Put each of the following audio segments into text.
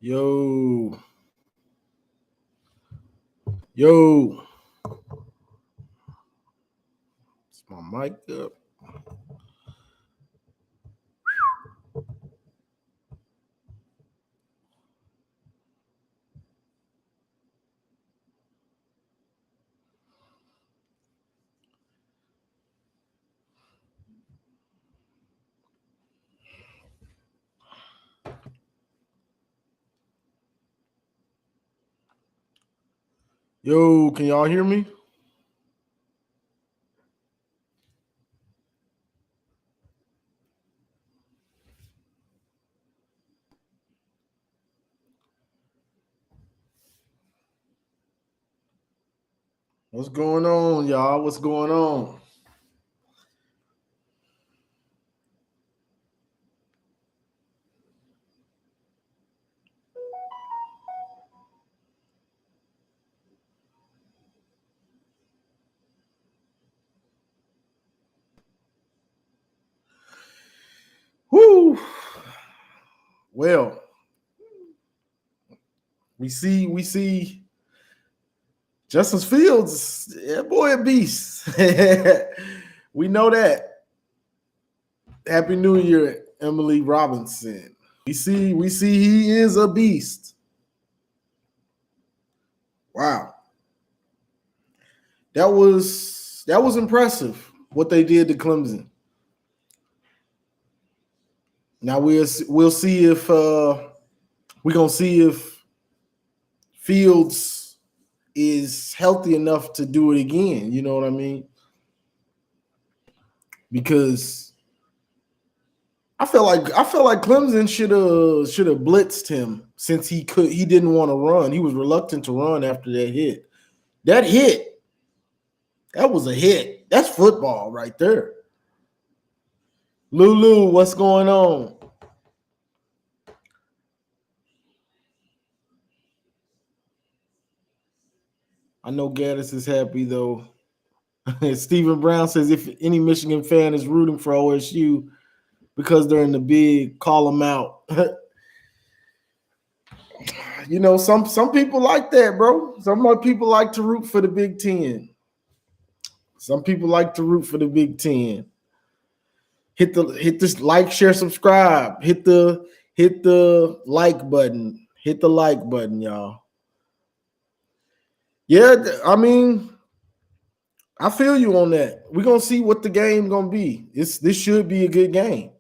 Yo, yo, is my mic up? Yo, can y'all hear me? What's going on, y'all? What's going on? Whoo! Well, we see Justice Fields, that boy a beast. We know that. Happy New Year, Emily Robinson. We see he is a beast. Wow. That was impressive what they did to Clemson. Now we'll see if we're gonna see if Fields is healthy enough to do it again. You know what I mean? Because I feel like Clemson should have blitzed him since he didn't want to run. He was reluctant to run after that hit. That was a hit. That's football right there. Lulu, what's going on? I know Gaddis is happy though. Stephen Brown says if any Michigan fan is rooting for OSU because they're in the big, call them out. Some people like that, bro. Some people like to root for the Big Ten. Some people like to root for the Big Ten. Hit this like, share, subscribe. Hit the like button. Hit the like button, y'all. Yeah, I mean, I feel you on that. We're gonna see what the game gonna be. This should be a good game.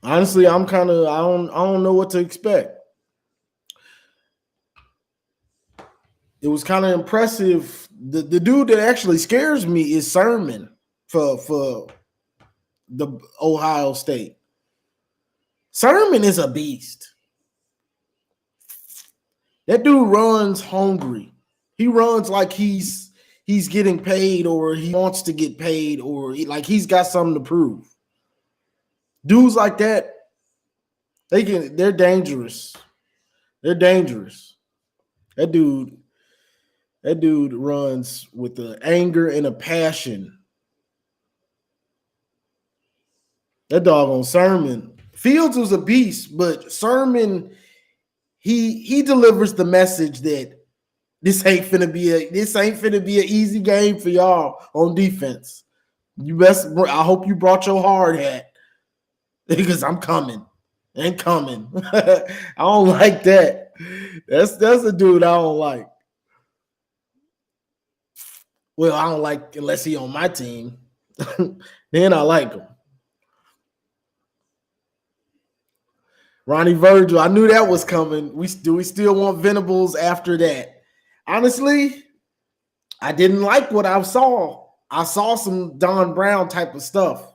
Honestly, I don't know what to expect. It was kind of impressive. The dude that actually scares me is Sermon for the Ohio State. Sermon is a beast. That dude runs hungry. He runs like he's getting paid or he wants to get paid or like he's got something to prove. Dudes like that, they're dangerous. They're dangerous. That dude runs with the anger and a passion. That dog on Sermon. Fields was a beast, but Sermon, he delivers the message that this ain't finna be an easy game for y'all on defense. I hope you brought your hard hat because I'm coming. Ain't coming. I don't like that. That's a dude I don't like. Well, I don't like unless he on my team. Then I like him. Ronnie Virgil, I knew that was coming. We still want Venables after that? Honestly, I didn't like what I saw. I saw some Don Brown type of stuff.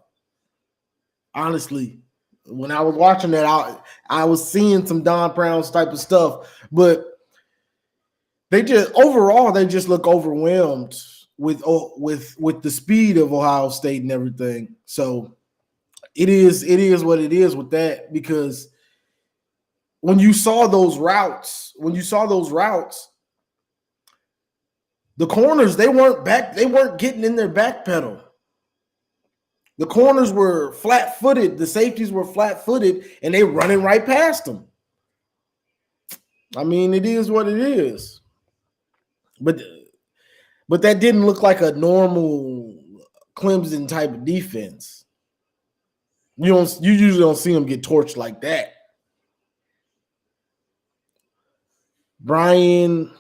Honestly, when I was watching that, I was seeing some Don Brown's type of stuff, but they just look overwhelmed with the speed of Ohio State and everything. So it is what it is with that, because when you saw those routes, the corners, they weren't getting in their back pedal. The corners were flat-footed, the safeties were flat-footed, and they running right past them. I mean, it is what it is. But that didn't look like a normal Clemson type of defense. You usually don't see them get torched like that. Brian,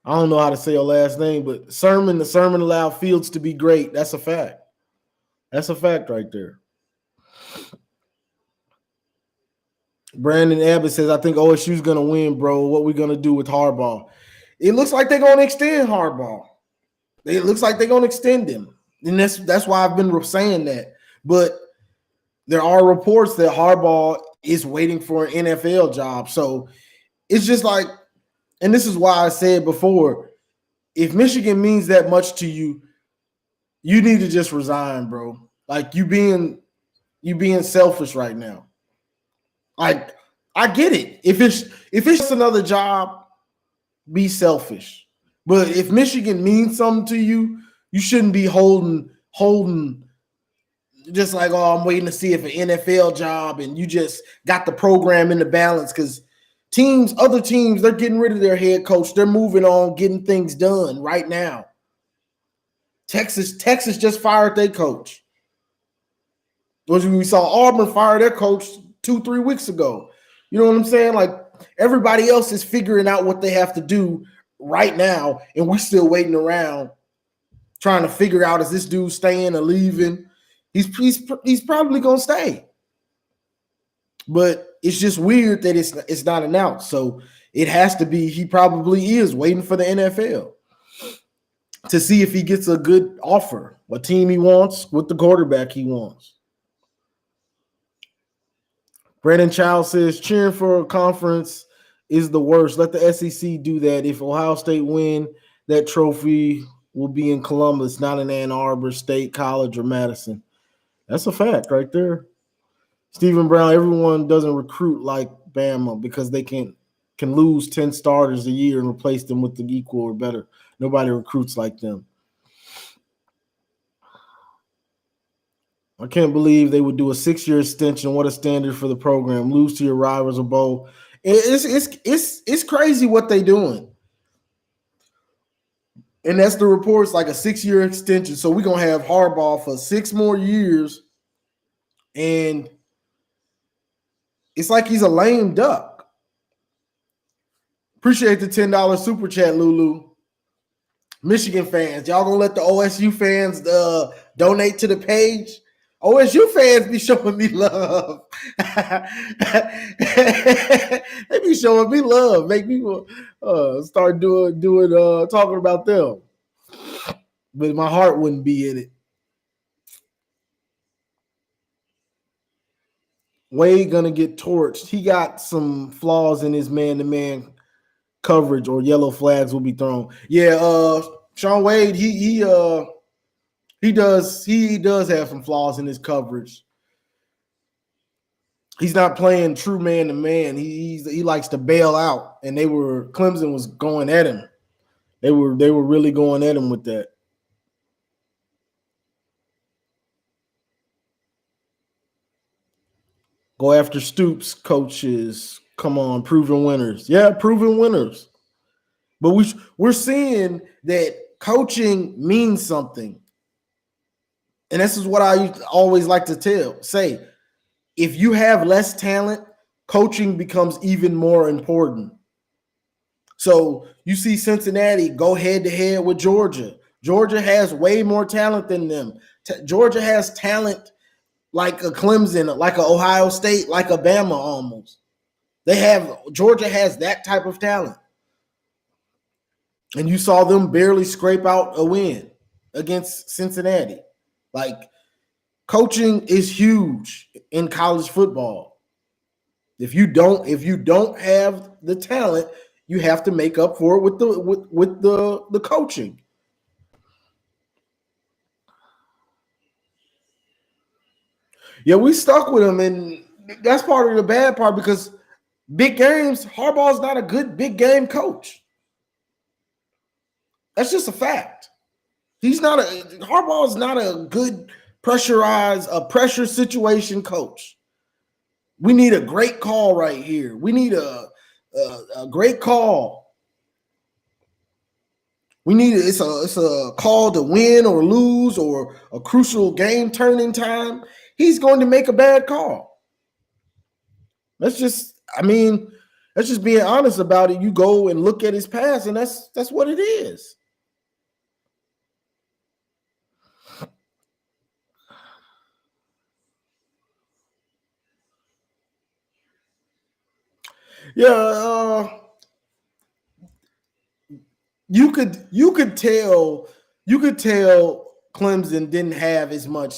I don't know how to say your last name, but the sermon allowed Fields to be great. That's a fact. That's a fact right there. Brandon Abbott says, I think OSU's going to win, bro. What we going to do with Harbaugh? It looks like they're going to extend Harbaugh. It looks like they're going to extend him. And that's why I've been saying that. But there are reports that Harbaugh is waiting for an NFL job. So it's just like, and this is why I said before, if Michigan means that much to you, you need to just resign, bro. Like you being selfish right now. Like I get it. If it's another job, be selfish. But if Michigan means something to you, you shouldn't be holding just like, oh, I'm waiting to see if an NFL job and you just got the program in the balance because other teams, they're getting rid of their head coach. They're moving on, getting things done right now. Texas just fired their coach. We saw Auburn fire their coach 2-3 weeks ago. You know what I'm saying? Like everybody else is figuring out what they have to do right now, and we're still waiting around trying to figure out, is this dude staying or leaving? He's probably gonna stay. But it's just weird that it's not announced. So it has to be, he probably is waiting for the NFL to see if he gets a good offer, what team he wants, with the quarterback he wants. Brandon Child says, cheering for a conference is the worst. Let the SEC do that. If Ohio State win, that trophy will be in Columbus, not in Ann Arbor State College or Madison. That's a fact right there. Stephen Brown, everyone doesn't recruit like Bama because they can lose 10 starters a year and replace them with the equal or better. Nobody recruits like them. I can't believe they would do a 6-year extension. What a standard for the program. Lose to your rivals or bowl. It's crazy what they doing. And that's the reports, like a 6-year extension. So we're going to have Harbaugh for 6 more years. And it's like he's a lame duck. Appreciate the $10 super chat, Lulu. Michigan fans, y'all going to let the OSU fans donate to the page? OSU fans be showing me love. They be showing me love. Make people start doing talking about them. But my heart wouldn't be in it. Wade gonna get torched. He got some flaws in his man-to-man coverage, or yellow flags will be thrown. Yeah, Sean Wade, he does have some flaws in his coverage. He's not playing true man-to-man. He likes to bail out, and Clemson was going at him. They were really going at him with that. Go after Stoops, coaches. Come on, proven winners. Yeah, proven winners. But we're seeing that coaching means something. And this is what I always like to say. If you have less talent, coaching becomes even more important. So you see Cincinnati go head-to-head with Georgia. Georgia has way more talent than them. Georgia has talent like a Clemson, like a Ohio State, like a Bama almost. Georgia has that type of talent. And you saw them barely scrape out a win against Cincinnati. Like, coaching is huge in college football. If you don't have the talent, you have to make up for it with the coaching. Yeah, we stuck with him, and that's part of the bad part because big games, Harbaugh's not a good big game coach. That's just a fact. Harbaugh's not a good pressure situation coach. We need a great call right here. We need a great call. We need it's a call to win or lose or a crucial game turning time. He's going to make a bad call. Let's just being honest about it. You go and look at his past, and that's what it is. Yeah, you could tell Clemson didn't have as much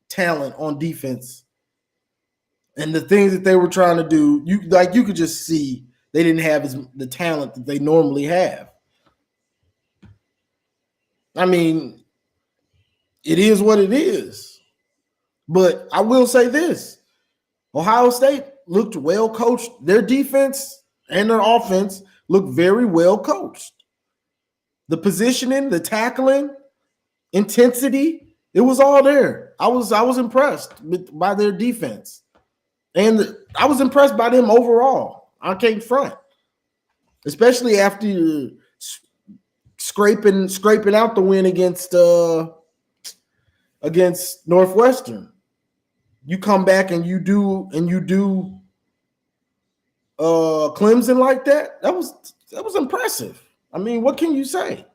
talent on defense, and the things that they were trying to do, you could just see they didn't have the talent that they normally have. I mean, it is what it is. But I will say this: Ohio State looked well coached. Their defense and their offense looked very well coached. The positioning, the tackling, intensity, it was all there. I was impressed by their defense. And I was impressed by them overall. I can't front. Especially after scraping out the win against Northwestern. You come back and you do Clemson like that. That was impressive. I mean, what can you say?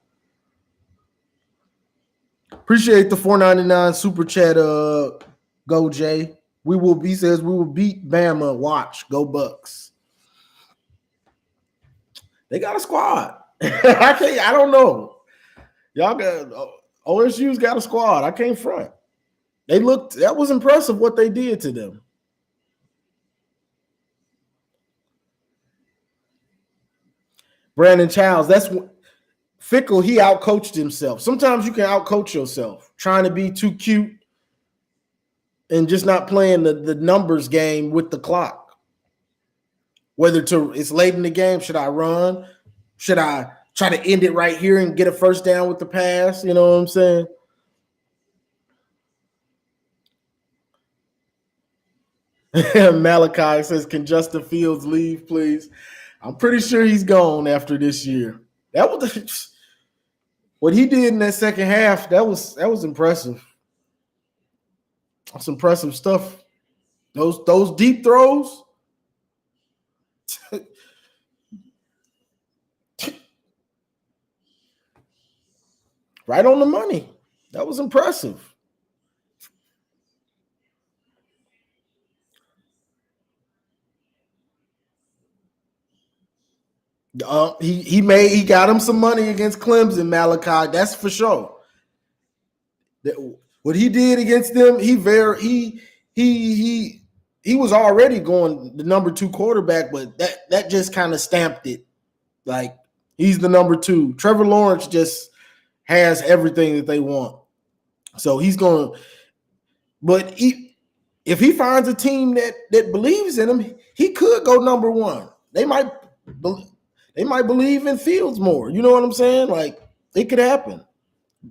Appreciate the $4.99 super chat. Go Jay. He says we will beat Bama. Watch, go Bucks. They got a squad. I don't know. Y'all got OSU's got a squad. I can't front. That was impressive what they did to them. Brandon Childs, that's Fickle. He outcoached himself. Sometimes you can outcoach yourself, trying to be too cute and just not playing the numbers game with the clock. Whether it's late in the game, should I run? Should I try to end it right here and get a first down with the pass? You know what I'm saying? Malachi says, can Justin Fields leave, please? I'm pretty sure he's gone after this year. That was what he did in that second half. That was impressive. That's impressive stuff. Those deep throws. Right on the money. That was impressive. He got him some money against Clemson, Malachi. That's for sure. What he did against them, he was already going the number 2 quarterback, but that just kind of stamped it. Like, he's the number 2. Trevor Lawrence just has everything that they want. So he's going to, but if he finds a team that believes in him, he could go number 1. They might believe in Fields more. You know what I'm saying? Like, it could happen.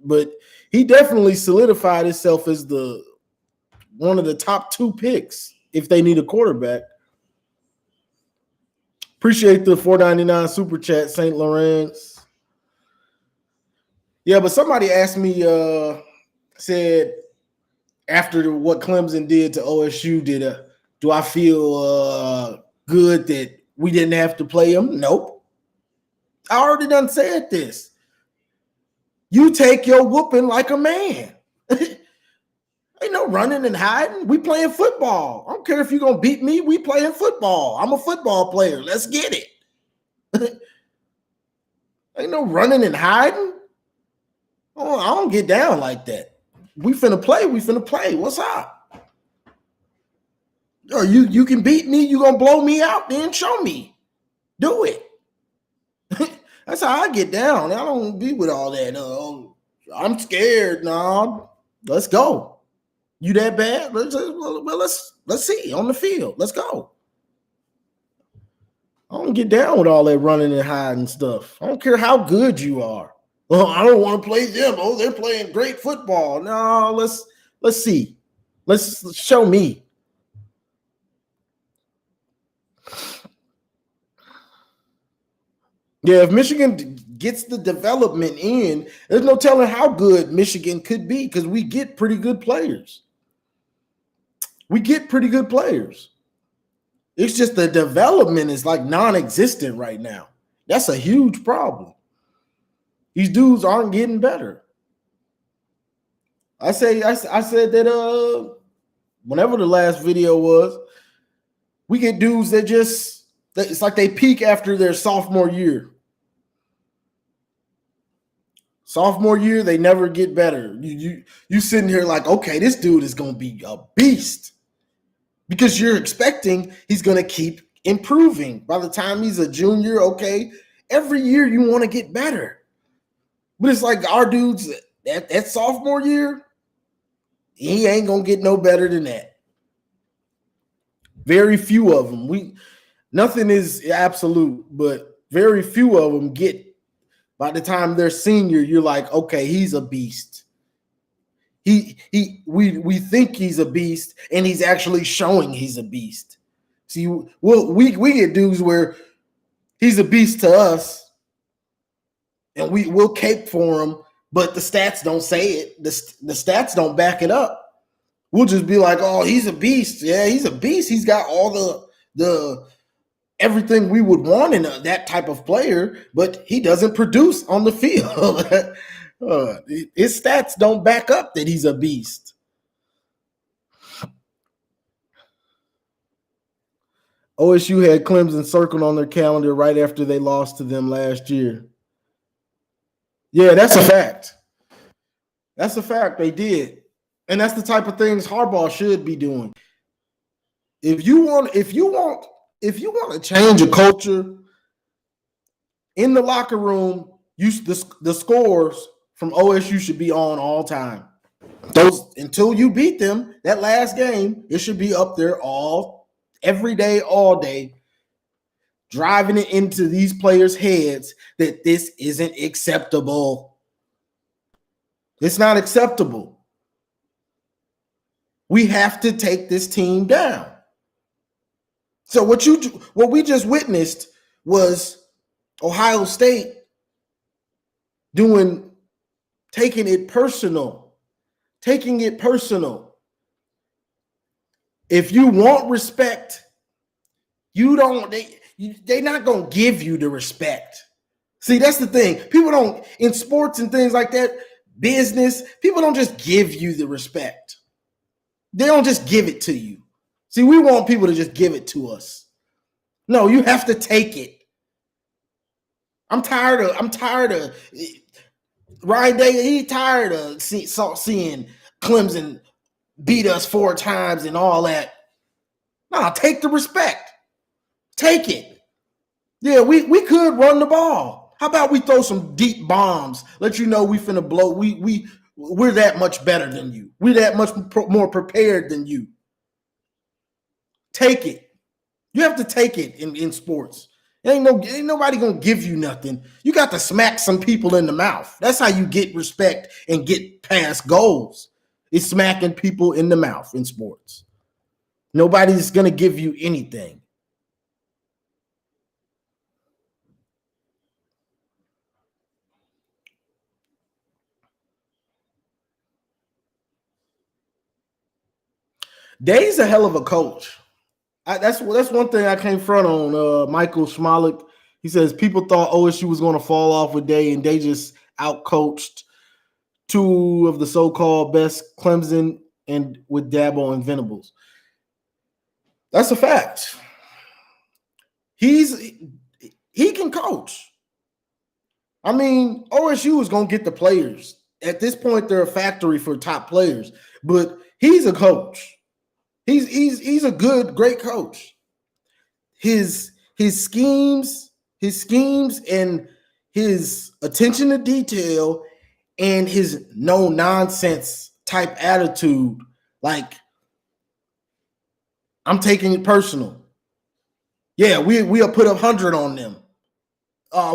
But he definitely solidified himself as one of the top 2 picks if they need a quarterback. Appreciate the $4.99 super chat, St. Lawrence. Yeah, but somebody asked me, said after what Clemson did to OSU, do I feel good that we didn't have to play them? Nope. I already done said this. You take your whooping like a man. Ain't no running and hiding. We playing football. I don't care if you're going to beat me. We playing football. I'm a football player. Let's get it. Ain't no running and hiding. Oh, I don't get down like that. We finna play. What's up? Or you can beat me. You going to blow me out? Then show me. Do it. That's how I get down. I don't be with all that. I'm scared. No, let's go. You that bad? Let's see on the field. Let's go. I don't get down with all that running and hiding stuff. I don't care how good you are. Well, I don't want to play them. Oh, they're playing great football. No, let's see. Let's show me. Yeah, if Michigan gets the development in, there's no telling how good Michigan could be because we get pretty good players. It's just the development is like non-existent right now. That's a huge problem. These dudes aren't getting better. I said that whenever the last video was, we get dudes that it's like they peak after their sophomore year. Sophomore year, they never get better. You sitting here like, okay, this dude is gonna be a beast. Because you're expecting he's gonna keep improving. By the time he's a junior, okay, every year you want to get better. But it's like our dudes that sophomore year, he ain't gonna get no better than that. Very few of them. Nothing is absolute, but very few of them get. By the time they're senior, you're like, okay, he's a beast. We think he's a beast, and he's actually showing he's a beast. See, we get dudes where he's a beast to us, and we'll cape for him, but the stats don't say it. The stats don't back it up. We'll just be like, oh, he's a beast. Yeah, he's a beast. He's got all the everything we would want in that type of player, but he doesn't produce on the field. His stats don't back up that he's a beast. OSU had Clemson circled on their calendar right after they lost to them last year. Yeah, that's a fact. That's a fact. They did. And that's the type of things Harbaugh should be doing. If you want to change a culture in the locker room, the scores from OSU should be on all time. Those until you beat them, that last game, it should be up there every day, all day, driving it into these players' heads that this isn't acceptable. It's not acceptable. We have to take this team down. So what we just witnessed was Ohio State taking it personal. If you want respect, they're not going to give you the respect. See, that's the thing. People don't, in sports and things like that, business, people don't just give you the respect. They don't just give it to you. See, we want people to just give it to us. No, you have to take it. I'm tired of Ryan Day. He's tired of seeing Clemson beat us 4 times and all that. No, take the respect. Take it. Yeah, we could run the ball. How about we throw some deep bombs? Let you know we finna blow. We're that much better than you. We're that much more prepared than you. Take it. You have to take it in sports. Ain't nobody gonna give you nothing. You got to smack some people in the mouth. That's how you get respect and get past goals. It's smacking people in the mouth in sports. Nobody's gonna give you anything. Day's a hell of a coach. That's one thing I can't front on. Michael Schmalik, he says people thought OSU was going to fall off with Day, and they just outcoached 2 of the so-called best, Clemson and with Dabo and Venables. That's a fact. He can coach. I mean, OSU is going to get the players. At this point, they're a factory for top players, but he's a coach. He's a great coach. His schemes and his attention to detail and his no nonsense type attitude, like I'm taking it personal. Yeah, we'll put 100 on them.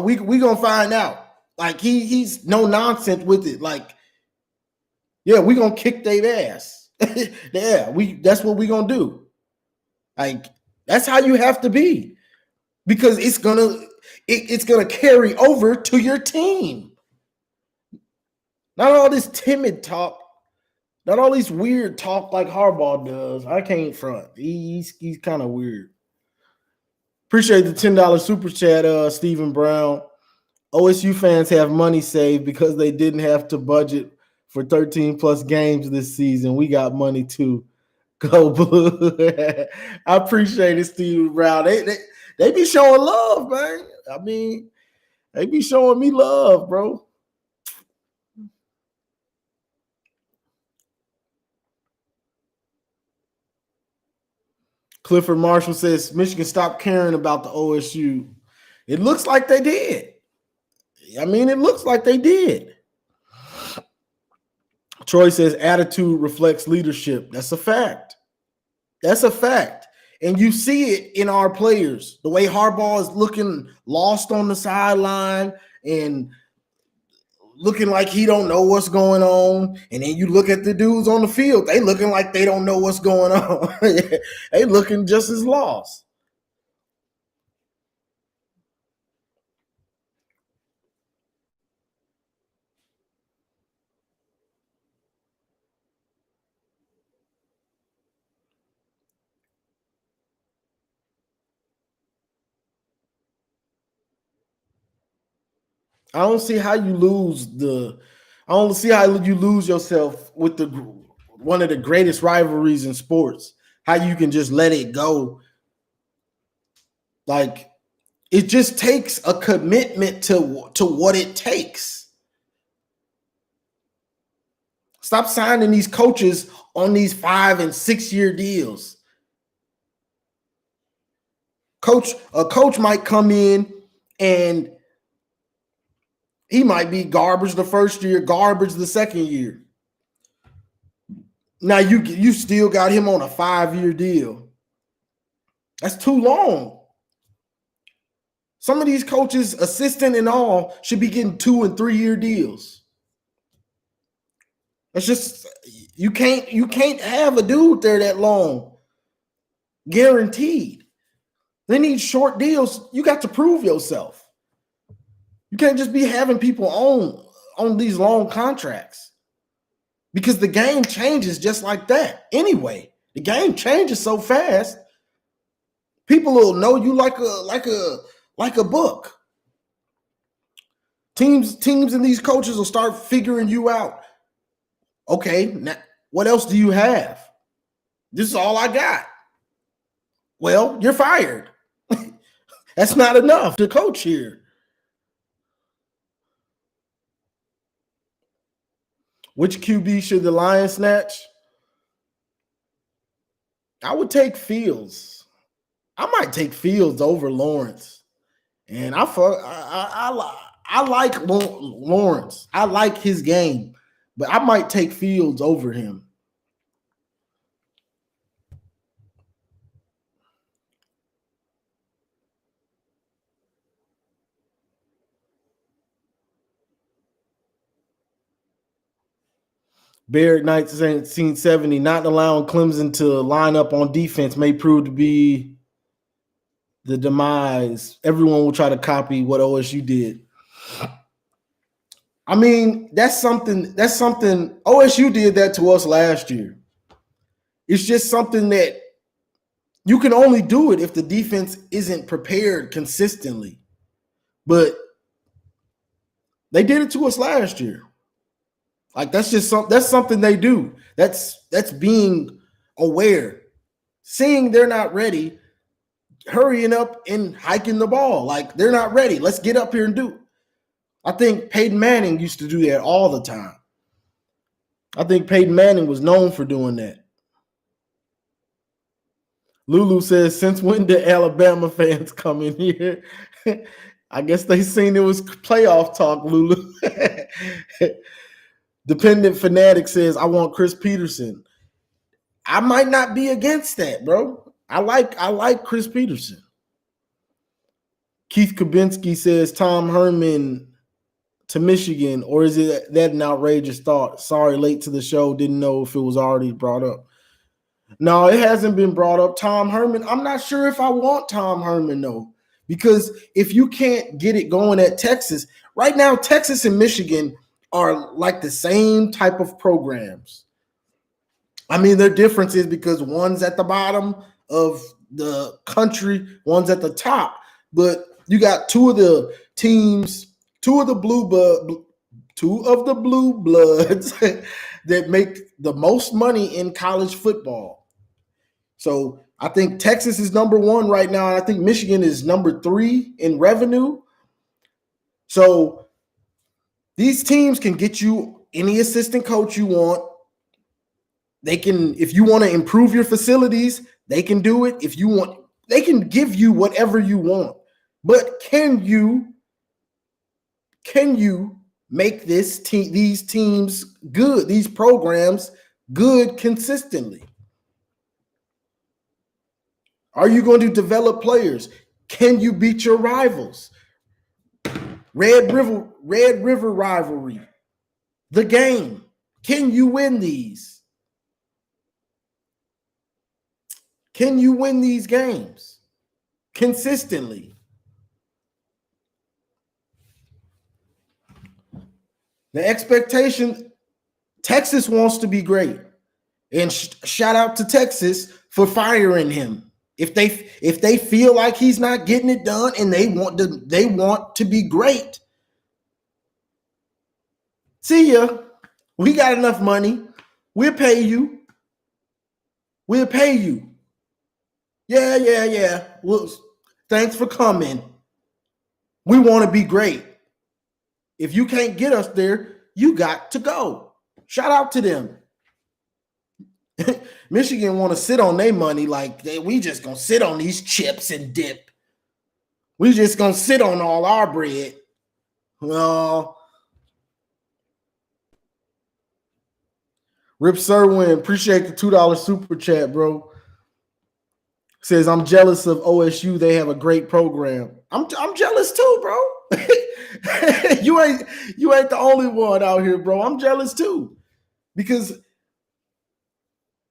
We gonna find out. Like he's no nonsense with it. Like, yeah, we gonna kick their ass. Yeah, that's what we gonna do. Like, that's how you have to be. because it's gonna carry over to your team. Not all this timid talk, not all this weird talk like Harbaugh does. I can't front. He's kind of weird. Appreciate the $10 super chat, Stephen Brown. OSU fans have money saved because they didn't have to budget for 13 plus games this season. We got money too. Go Blue. I appreciate it, Stephen Brown. They be showing love, man. I mean, they be showing me love, bro. Clifford Marshall says Michigan stopped caring about the OSU. It looks like they did. I mean, it looks like they did. Troy says attitude reflects leadership. That's a fact. That's a fact. And you see it in our players. The way Harbaugh is looking lost on the sideline and looking like he don't know what's going on. And then you look at the dudes on the field, they looking like they don't know what's going on. They looking just as lost. I don't see how you lose yourself with one of the greatest rivalries in sports. How you can just let it go. Like, it just takes a commitment to what it takes. Stop signing these coaches on these 5 and 6 year deals. A coach might come in and he might be garbage the first year, garbage the second year. Now you still got him on a 5-year deal. That's too long. Some of these coaches, assistant and all, should be getting 2 and 3 year deals. It's just you can't have a dude there that long, guaranteed. They need short deals. You got to prove yourself. You can't just be having people on these long contracts because the game changes just like that. Anyway, the game changes so fast. People will know you like a book. Teams and these coaches will start figuring you out. Okay, now what else do you have? This is all I got. Well, you're fired. That's not enough to coach here. Which QB should the Lions snatch? I would take Fields. I might take Fields over Lawrence. And I like Lawrence. I like his game. But I might take Fields over him. Barrett Knights 1970, not allowing Clemson to line up on defense may prove to be the demise. Everyone will try to copy what OSU did. I mean, that's something OSU did that to us last year. It's just something that you can only do it if the defense isn't prepared consistently. But they did it to us last year. Like that's something they do. That's being aware, seeing they're not ready, hurrying up and hiking the ball. Like they're not ready. Let's get up here and do it. I think Peyton Manning used to do that all the time. I think Peyton Manning was known for doing that. Lulu says, since when did Alabama fans come in here? I guess they seen it was playoff talk, Lulu. Dependent Fanatic says, I want Chris Peterson. I might not be against that, bro. I like Chris Peterson. Keith Kabinski says, Tom Herman to Michigan, or is it that an outrageous thought? Sorry, late to the show. Didn't know if it was already brought up. No, it hasn't been brought up. Tom Herman, I'm not sure if I want Tom Herman, though, Because if you can't get it going at Texas, right now, Texas and Michigan are like the same type of programs. I mean, their difference is because one's at the bottom of the country, one's at the top. But you got two of the blue bloods that make the most money in college football. So I think Texas is number one right now, and I think Michigan is number 3 in revenue. So these teams can get you any assistant coach you want. They can, if you want to improve your facilities, they can do it. If you want, they can give you whatever you want. But can you make these teams good, these programs good consistently? Are you going to develop players? Can you beat your rivals? Red River rivalry, the game. Can you win these? Can you win these games consistently? The expectation, Texas wants to be great. And shout out to Texas for firing him. If they feel like he's not getting it done and they want to be great. See ya. We got enough money. We'll pay you. We'll pay you. Yeah. Well, thanks for coming. We want to be great. If you can't get us there, you got to go. Shout out to them. Michigan want to sit on their money like we just going to sit on these chips and dip. We just going to sit on all our bread. Well, Rip Serwin, appreciate the $2 super chat, bro. Says, I'm jealous of OSU. They have a great program. I'm jealous too, bro. You ain't the only one out here, bro. I'm jealous too. Because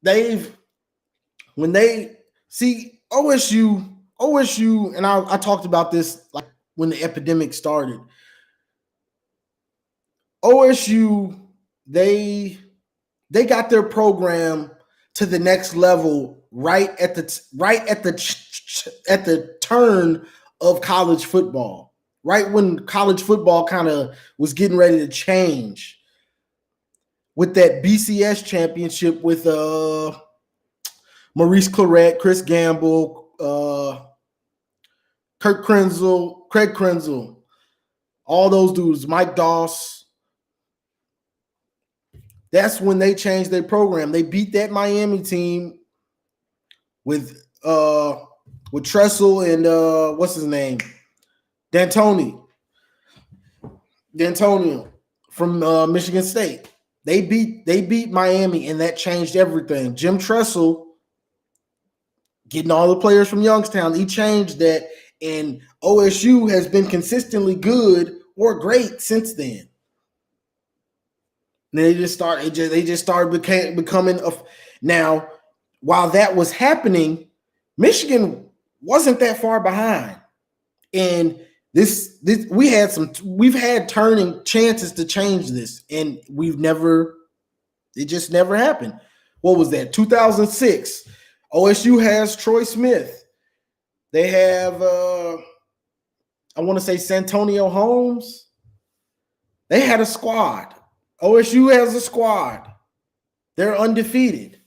when they see OSU, and I talked about this like when the epidemic started. OSU, they got their program to the next level right at the turn of college football, right when college football kind of was getting ready to change with that BCS championship with Maurice Claret, Chris Gamble, Craig Krenzel, all those dudes, Mike Doss. That's when they changed their program. They beat that Miami team with Tressel and what's his name? D'Antonio from Michigan State. They beat Miami, and that changed everything. Jim Tressel getting all the players from Youngstown, he changed that, and OSU has been consistently good or great since then. And they just started becoming now. While that was happening, Michigan wasn't that far behind, and we've had turning chances to change this, and it just never happened. What was that? 2006. OSU has Troy Smith. They have I want to say Santonio Holmes. They had a squad. OSU has a squad. They're undefeated.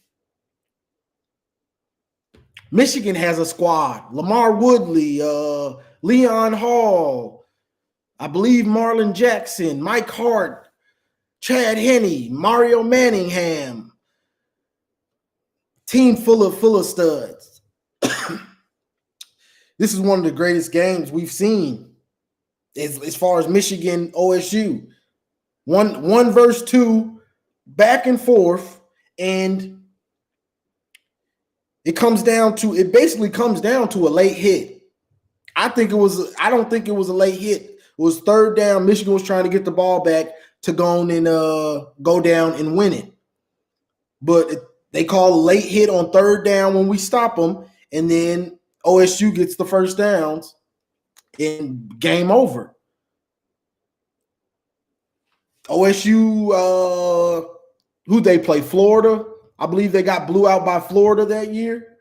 Michigan has a squad. Lamar Woodley, Leon Hall, I believe Marlon Jackson, Mike Hart, Chad Henne, Mario Manningham. Team full of studs. This is one of the greatest games we've seen as far as Michigan OSU. One versus two, back and forth, and it basically comes down to a late hit. I don't think it was a late hit. It was third down. Michigan was trying to get the ball back to go on and go down and win it. But they call a late hit on third down when we stop them, and then OSU gets the first downs. and game over. OSU, who they play? Florida. I believe they got blew out by Florida that year.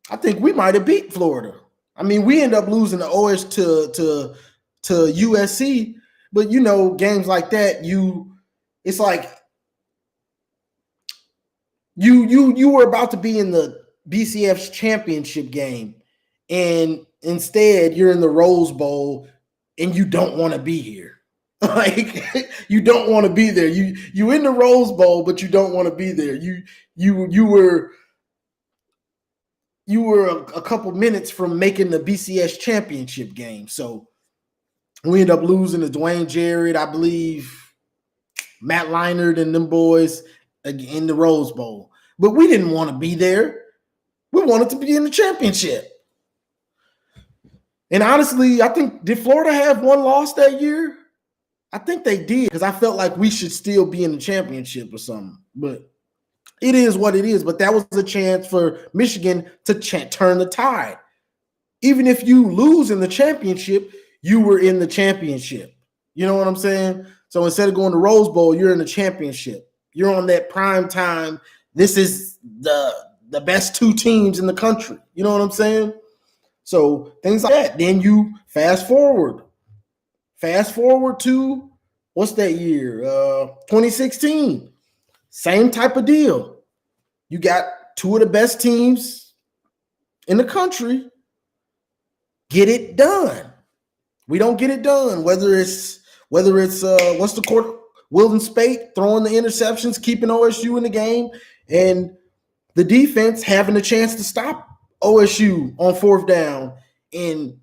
I think we might have beat Florida. I mean, we end up losing the OS to USC, but games like that, it's like you were about to be in the BCF's championship game, and instead you're in the Rose Bowl, and you don't want to be here. Like you don't want to be there. You in the Rose Bowl, but you don't want to be there. You were a couple minutes from making the BCS championship game. So we end up losing to Dwayne Jarrett, I believe, Matt Leinart and them boys in the Rose Bowl. But we didn't want to be there. We wanted to be in the championship. And honestly, I think, did Florida have one loss that year? I think they did, because I felt like we should still be in the championship or something. But it is what it is. But that was a chance for Michigan to turn the tide. Even if you lose in the championship, you were in the championship. You know what I'm saying? So instead of going to Rose Bowl, you're in the championship. You're on that prime time. This is the best two teams in the country. You know what I'm saying? So things like that. Then you fast forward to, what's that year? 2016. Same type of deal. You got two of the best teams in the country. Get it done. We don't get it done. Whether it's what's the court? Wilden Spate throwing the interceptions, keeping OSU in the game, and the defense having a chance to stop OSU on fourth down. And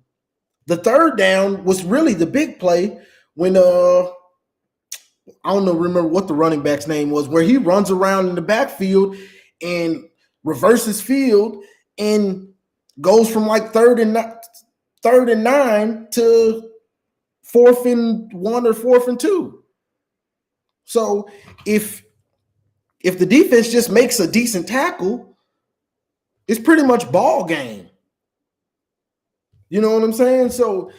the third down was really the big play when I don't remember what the running back's name was, where he runs around in the backfield and reverses field and goes from like third and 9 to 4th and 1 or 4th and 2. So if the defense just makes a decent tackle, it's pretty much ball game. You know what I'm saying? So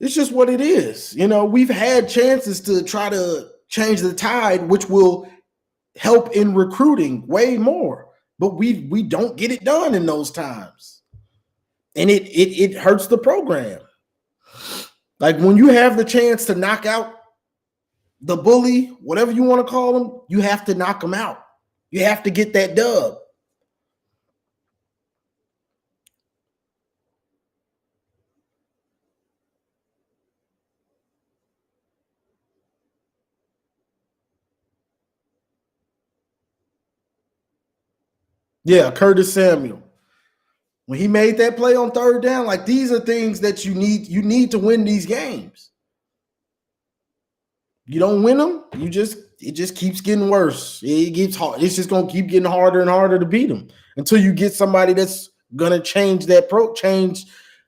it's just what it is. We've had chances to try to change the tide, which will help in recruiting way more, but we don't get it done in those times. And it hurts the program. Like when you have the chance to knock out the bully, whatever you want to call him, you have to knock him out. You have to get that dub. Yeah, Curtis Samuel. When he made that play on third down, like these are things that you need to win these games. You don't win them, it just keeps getting worse. It gets hard. It's just gonna keep getting harder and harder to beat them until you get somebody that's gonna change that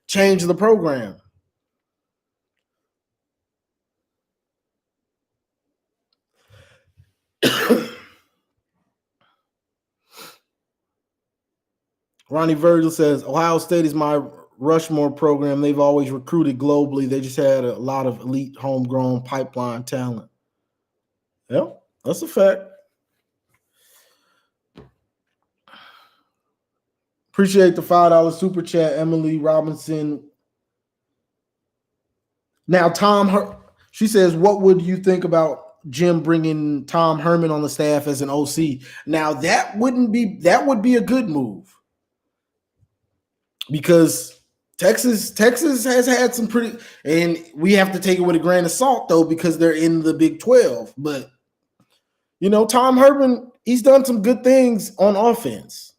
change the program. Ronnie Virgil says, Ohio State is my Rushmore program. They've always recruited globally. They just had a lot of elite homegrown pipeline talent. Yeah, that's a fact. Appreciate the $5 super chat, Emily Robinson. Now, she says, what would you think about Jim bringing Tom Herman on the staff as an OC? Now, that would be a good move. Because Texas has had some pretty, and we have to take it with a grain of salt though, because they're in the Big 12. But Tom Herman, he's done some good things on offense.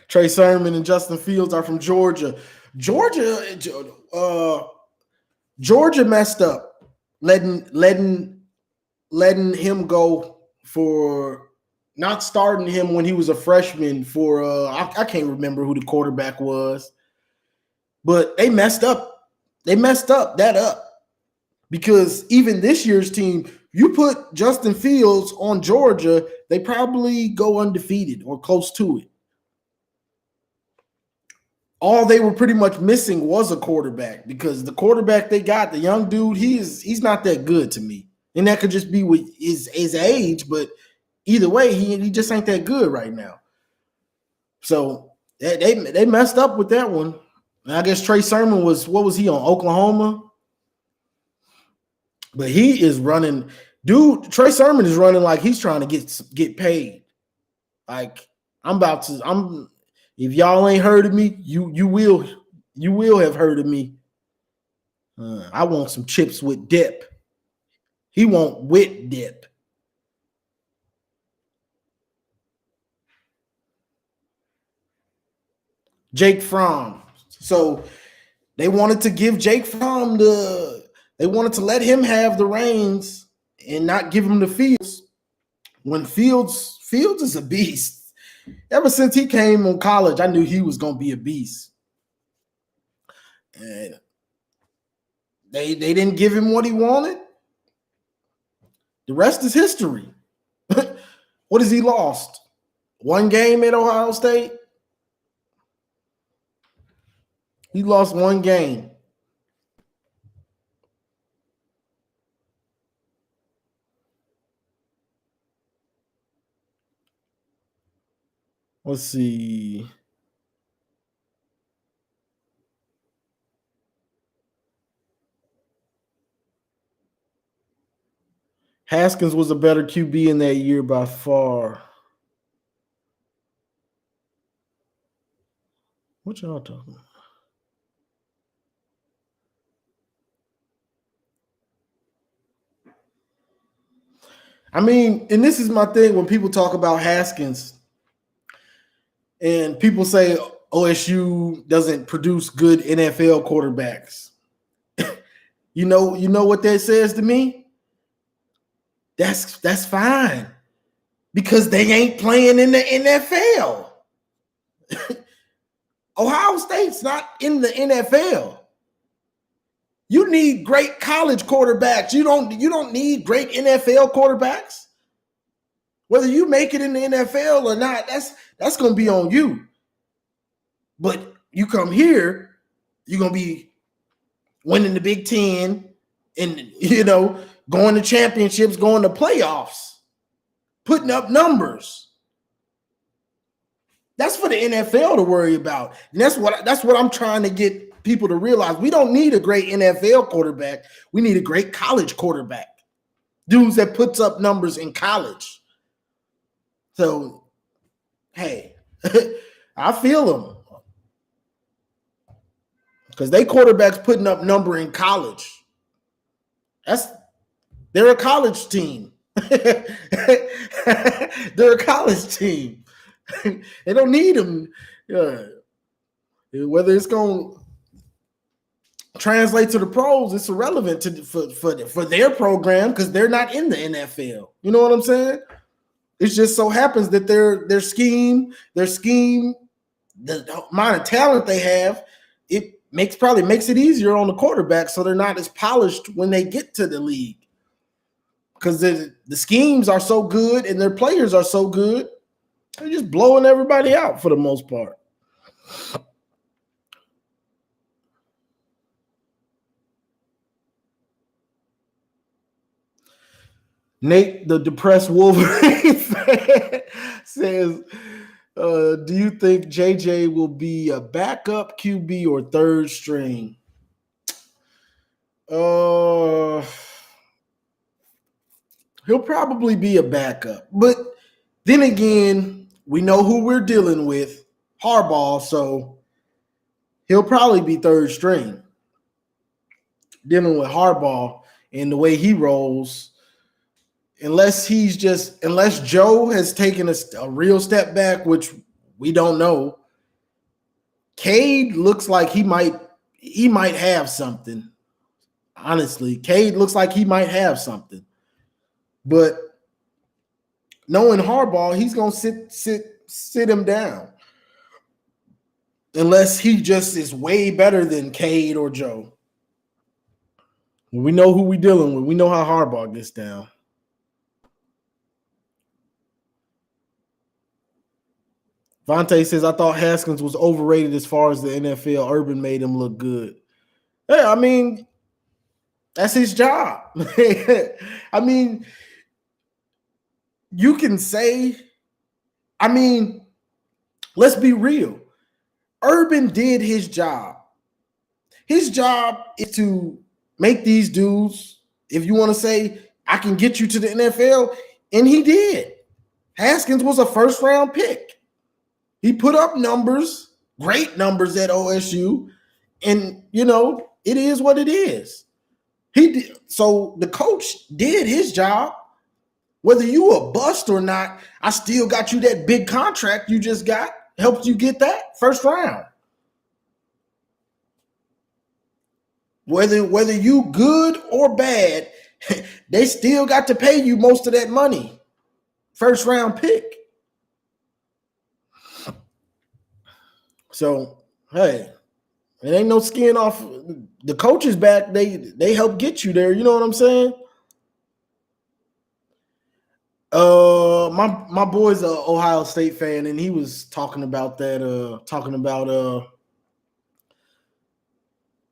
Trey Sermon and Justin Fields are from Georgia. Georgia messed up letting him go for not starting him when he was a freshman for I can't remember who the quarterback was, but they messed up They messed that up. Because even this year's team, you put Justin Fields on Georgia, they probably go undefeated or close to it. All they were pretty much missing was a quarterback, because the quarterback they got, the young dude, he's not that good to me. And that could just be with his age, but either way, he just ain't that good right now. So they messed up with that one. And I guess Trey Sermon was he on, Oklahoma? But he is running, dude. Trey Sermon is running like he's trying to get paid. Like if y'all ain't heard of me, you will have heard of me. I want some chips with dip. He want with dip. Jake Fromm. So they wanted to give Jake Fromm they wanted to let him have the reins and not give him the Fields. When Fields is a beast. Ever since he came on college, I knew he was going to be a beast. And they didn't give him what he wanted. The rest is history. What has he lost? One game at Ohio State? He lost one game. Let's see. Haskins was a better QB in that year by far. What y'all talking about? I mean, and this is my thing when people talk about Haskins and people say OSU doesn't produce good NFL quarterbacks. You know what that says to me? That's fine, because they ain't playing in the NFL. Ohio State's not in the NFL. You need great college quarterbacks. You don't need great NFL quarterbacks. Whether you make it in the NFL or not, that's going to be on you. But you come here, you're going to be winning the Big Ten and, going to championships, going to playoffs, putting up numbers. That's for the NFL to worry about. And that's what I'm trying to get people to realize. We don't need a great NFL quarterback. We need a great college quarterback. Dudes that puts up numbers in college. So, hey, I feel them. Because they quarterbacks putting up number in college. They're a college team. They're a college team. They don't need them. Whether it's going to translate to the pros, it's irrelevant for their program, because they're not in the NFL. You know what I'm saying? It just so happens that their scheme, the amount of talent they have, it probably makes it easier on the quarterback, so they're not as polished when they get to the league, because the schemes are so good and their players are so good. They're just blowing everybody out for the most part. Nate, the depressed Wolverine fan, says, do you think JJ will be a backup QB or third string? He'll probably be a backup. But then again, we know who we're dealing with, Harbaugh, so he'll probably be third string. Dealing with Harbaugh and the way he rolls, unless Joe has taken a real step back, which we don't know. Cade looks like he might have something. Honestly, Cade looks like he might have something. But knowing Harbaugh, he's gonna sit him down. Unless he just is way better than Cade or Joe. We know who we dealing with. We know how Harbaugh gets down. Vontae says, I thought Haskins was overrated as far as the NFL. Urban made him look good. Hey, I mean, that's his job. I mean, you can say, I mean, let's be real. Urban did his job. His job is to make these dudes, if you want to say, I can get you to the NFL, and he did. Haskins was a first-round pick. He put up numbers, great numbers at OSU, and, it is what it is. He did. So the coach did his job. Whether you a bust or not, I still got you that big contract you just got, helped you get that first round. Whether you good or bad, they still got to pay you most of that money. First round pick. So, hey, it ain't no skin off. The coaches back, they help get you there. You know what I'm saying? My boy's a Ohio State fan, and he was talking about that,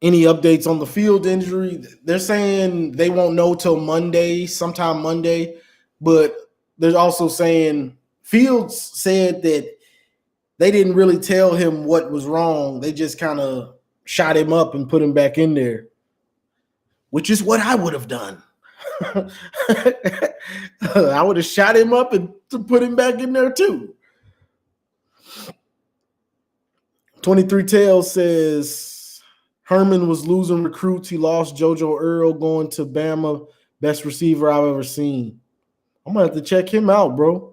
any updates on the Field injury. They're saying they won't know till Monday, sometime Monday, but they're also saying Fields said that they didn't really tell him what was wrong. They just kind of shot him up and put him back in there, which is what I would have done. I would have shot him up and to put him back in there too. 23 Tails says Herman was losing recruits. He lost JoJo Earl going to Bama. Best receiver I've ever seen. I'm going to have to check him out, bro.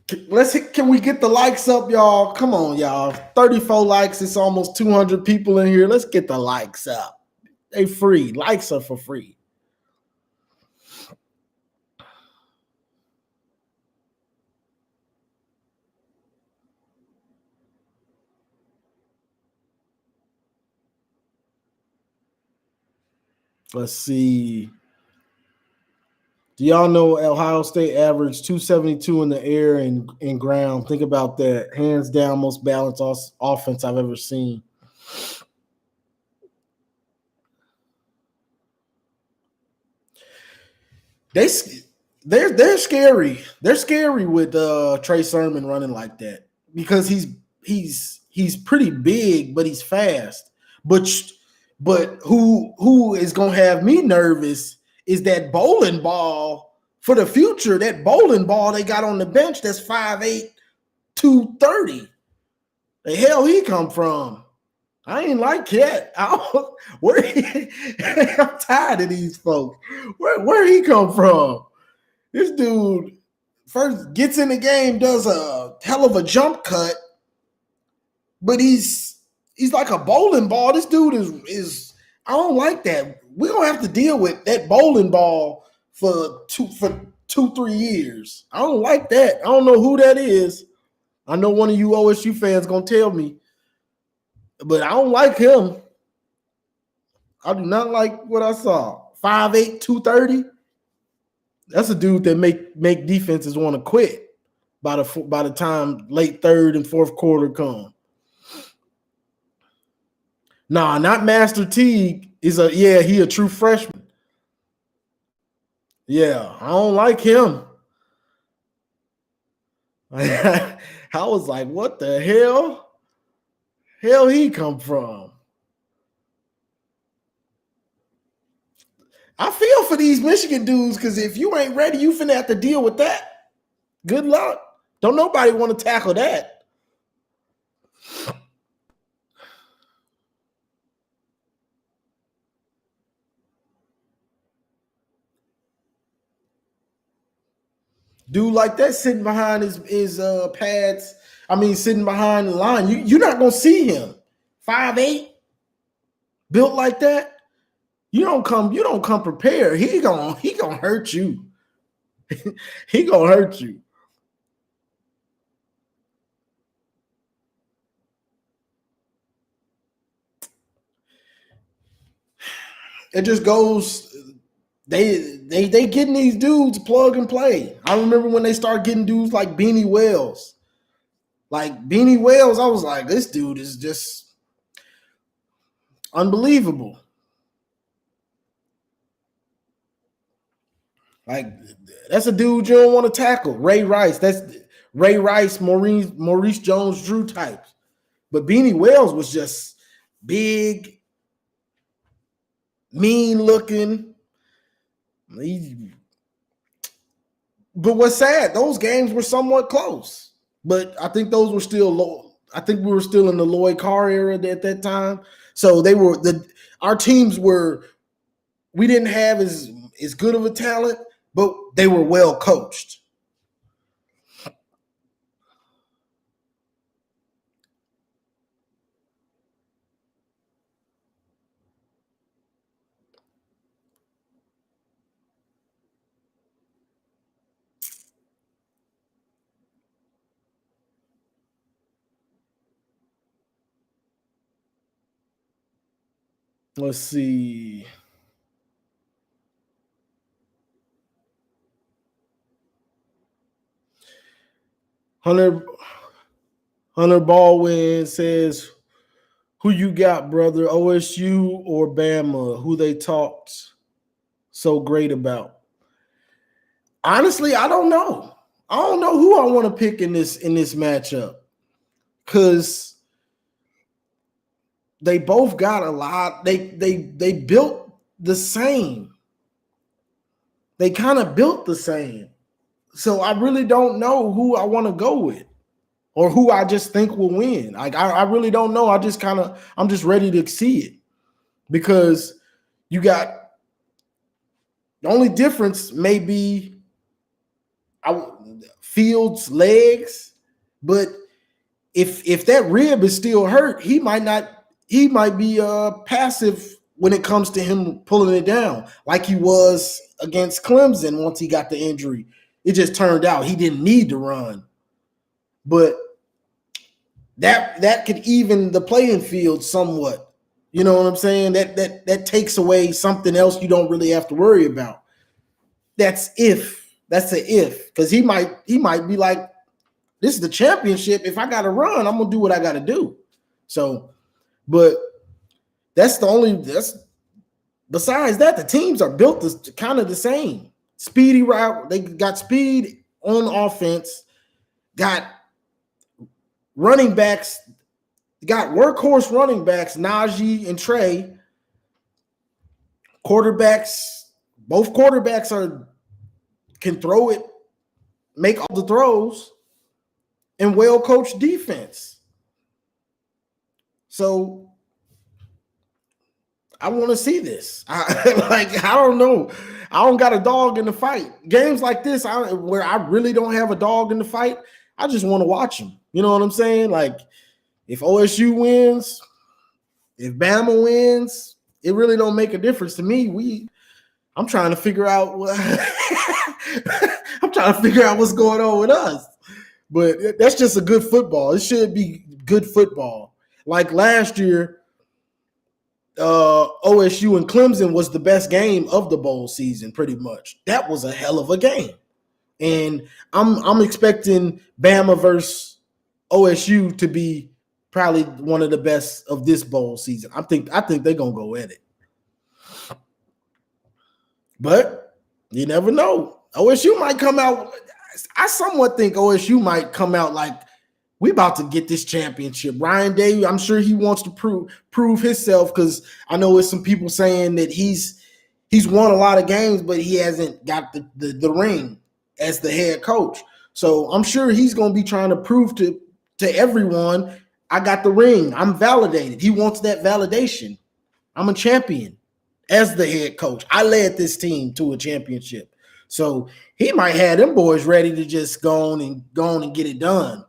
Can we get the likes up, y'all? Come on, y'all. 34 likes. It's almost 200 people in here. Let's get the likes up. They free. Likes are for free. Let's see. Do y'all know Ohio State averaged 272 in the air and ground? Think about that. Hands down, most balanced offense I've ever seen. They're scary. They're scary with Trey Sermon running like that because he's pretty big, but he's fast. But who is gonna have me nervous is that bowling ball for the future. That bowling ball they got on the bench that's 5'8", 230. The hell he come from? I ain't like that. I'm tired of these folks. Where he come from? This dude first gets in the game, does a hell of a jump cut, but he's like a bowling ball. This dude is I don't like that. We're gonna have to deal with that bowling ball for 2-3 years. I don't like that. I don't know who that is. I know one of you OSU fans gonna tell me, but I don't like him. I do not like what I saw. 5'8", 230. That's a dude that make defenses want to quit by the time late third and fourth quarter come. Nah, not Master Teague. He a true freshman. Yeah, I don't like him. I was like, what the hell? Hell he come from? I feel for these Michigan dudes because if you ain't ready, you finna have to deal with that. Good luck. Don't nobody want to tackle that. Dude like that sitting behind his pads. I mean, sitting behind the line. You're not gonna see him. 5'8", built like that. You don't come prepared. He gonna hurt you. He gonna hurt you. it just goes. They getting these dudes plug and play. I remember when they started getting dudes like Beanie Wells. Like Beanie Wells, I was like, this dude is just unbelievable. Like that's a dude you don't want to tackle. Ray Rice, that's Ray Rice, Maurice Jones-Drew types. But Beanie Wells was just big, mean looking. But what's sad, those games were somewhat close. But I think those were still low. I think we were still in the Lloyd Carr era at that time. So our teams were, we didn't have as good of a talent, but they were well coached. Let's see. Hunter Baldwin says, who you got, brother? OSU or Bama? Who they talked so great about? Honestly, I don't know. I don't know who I want to pick in this matchup because they both got a lot. They built the same. They kind of built the same. So I really don't know who I want to go with or who I just think will win. Like I really don't know. I'm just ready to see it because you got the only difference may be Fields' legs, but if that rib is still hurt, he might be passive when it comes to him pulling it down, like he was against Clemson once he got the injury. It just turned out he didn't need to run. But that could even the playing field somewhat. You know what I'm saying? That takes away something else you don't really have to worry about. That's an if, because he might be like, this is the championship. If I gotta run, I'm gonna do what I gotta do. So, but that's besides that, the teams are built kind of the same. Speedy route, they got speed on offense, got running backs, got workhorse running backs, Najee and Trey. Quarterbacks, both quarterbacks can throw it, make all the throws, and well-coached defense. So I want to see this. I don't know. I don't got a dog in the fight. Games like this, where I really don't have a dog in the fight, I just want to watch them. You know what I'm saying? Like, if OSU wins, if Bama wins, it really don't make a difference to me. I'm trying to figure out what's going on with us. But that's just a good football. It should be good football. Like last year, OSU and Clemson was the best game of the bowl season, pretty much. That was a hell of a game. And I'm expecting Bama versus OSU to be probably one of the best of this bowl season. I think they're gonna go at it. But you never know. OSU might come out. I somewhat think OSU might come out like, we about to get this championship. Ryan Day, I'm sure he wants to prove himself, because I know there's some people saying that he's won a lot of games, but he hasn't got the ring as the head coach. So I'm sure he's going to be trying to prove to everyone, I got the ring. I'm validated. He wants that validation. I'm a champion as the head coach. I led this team to a championship. So he might have them boys ready to just go on and get it done.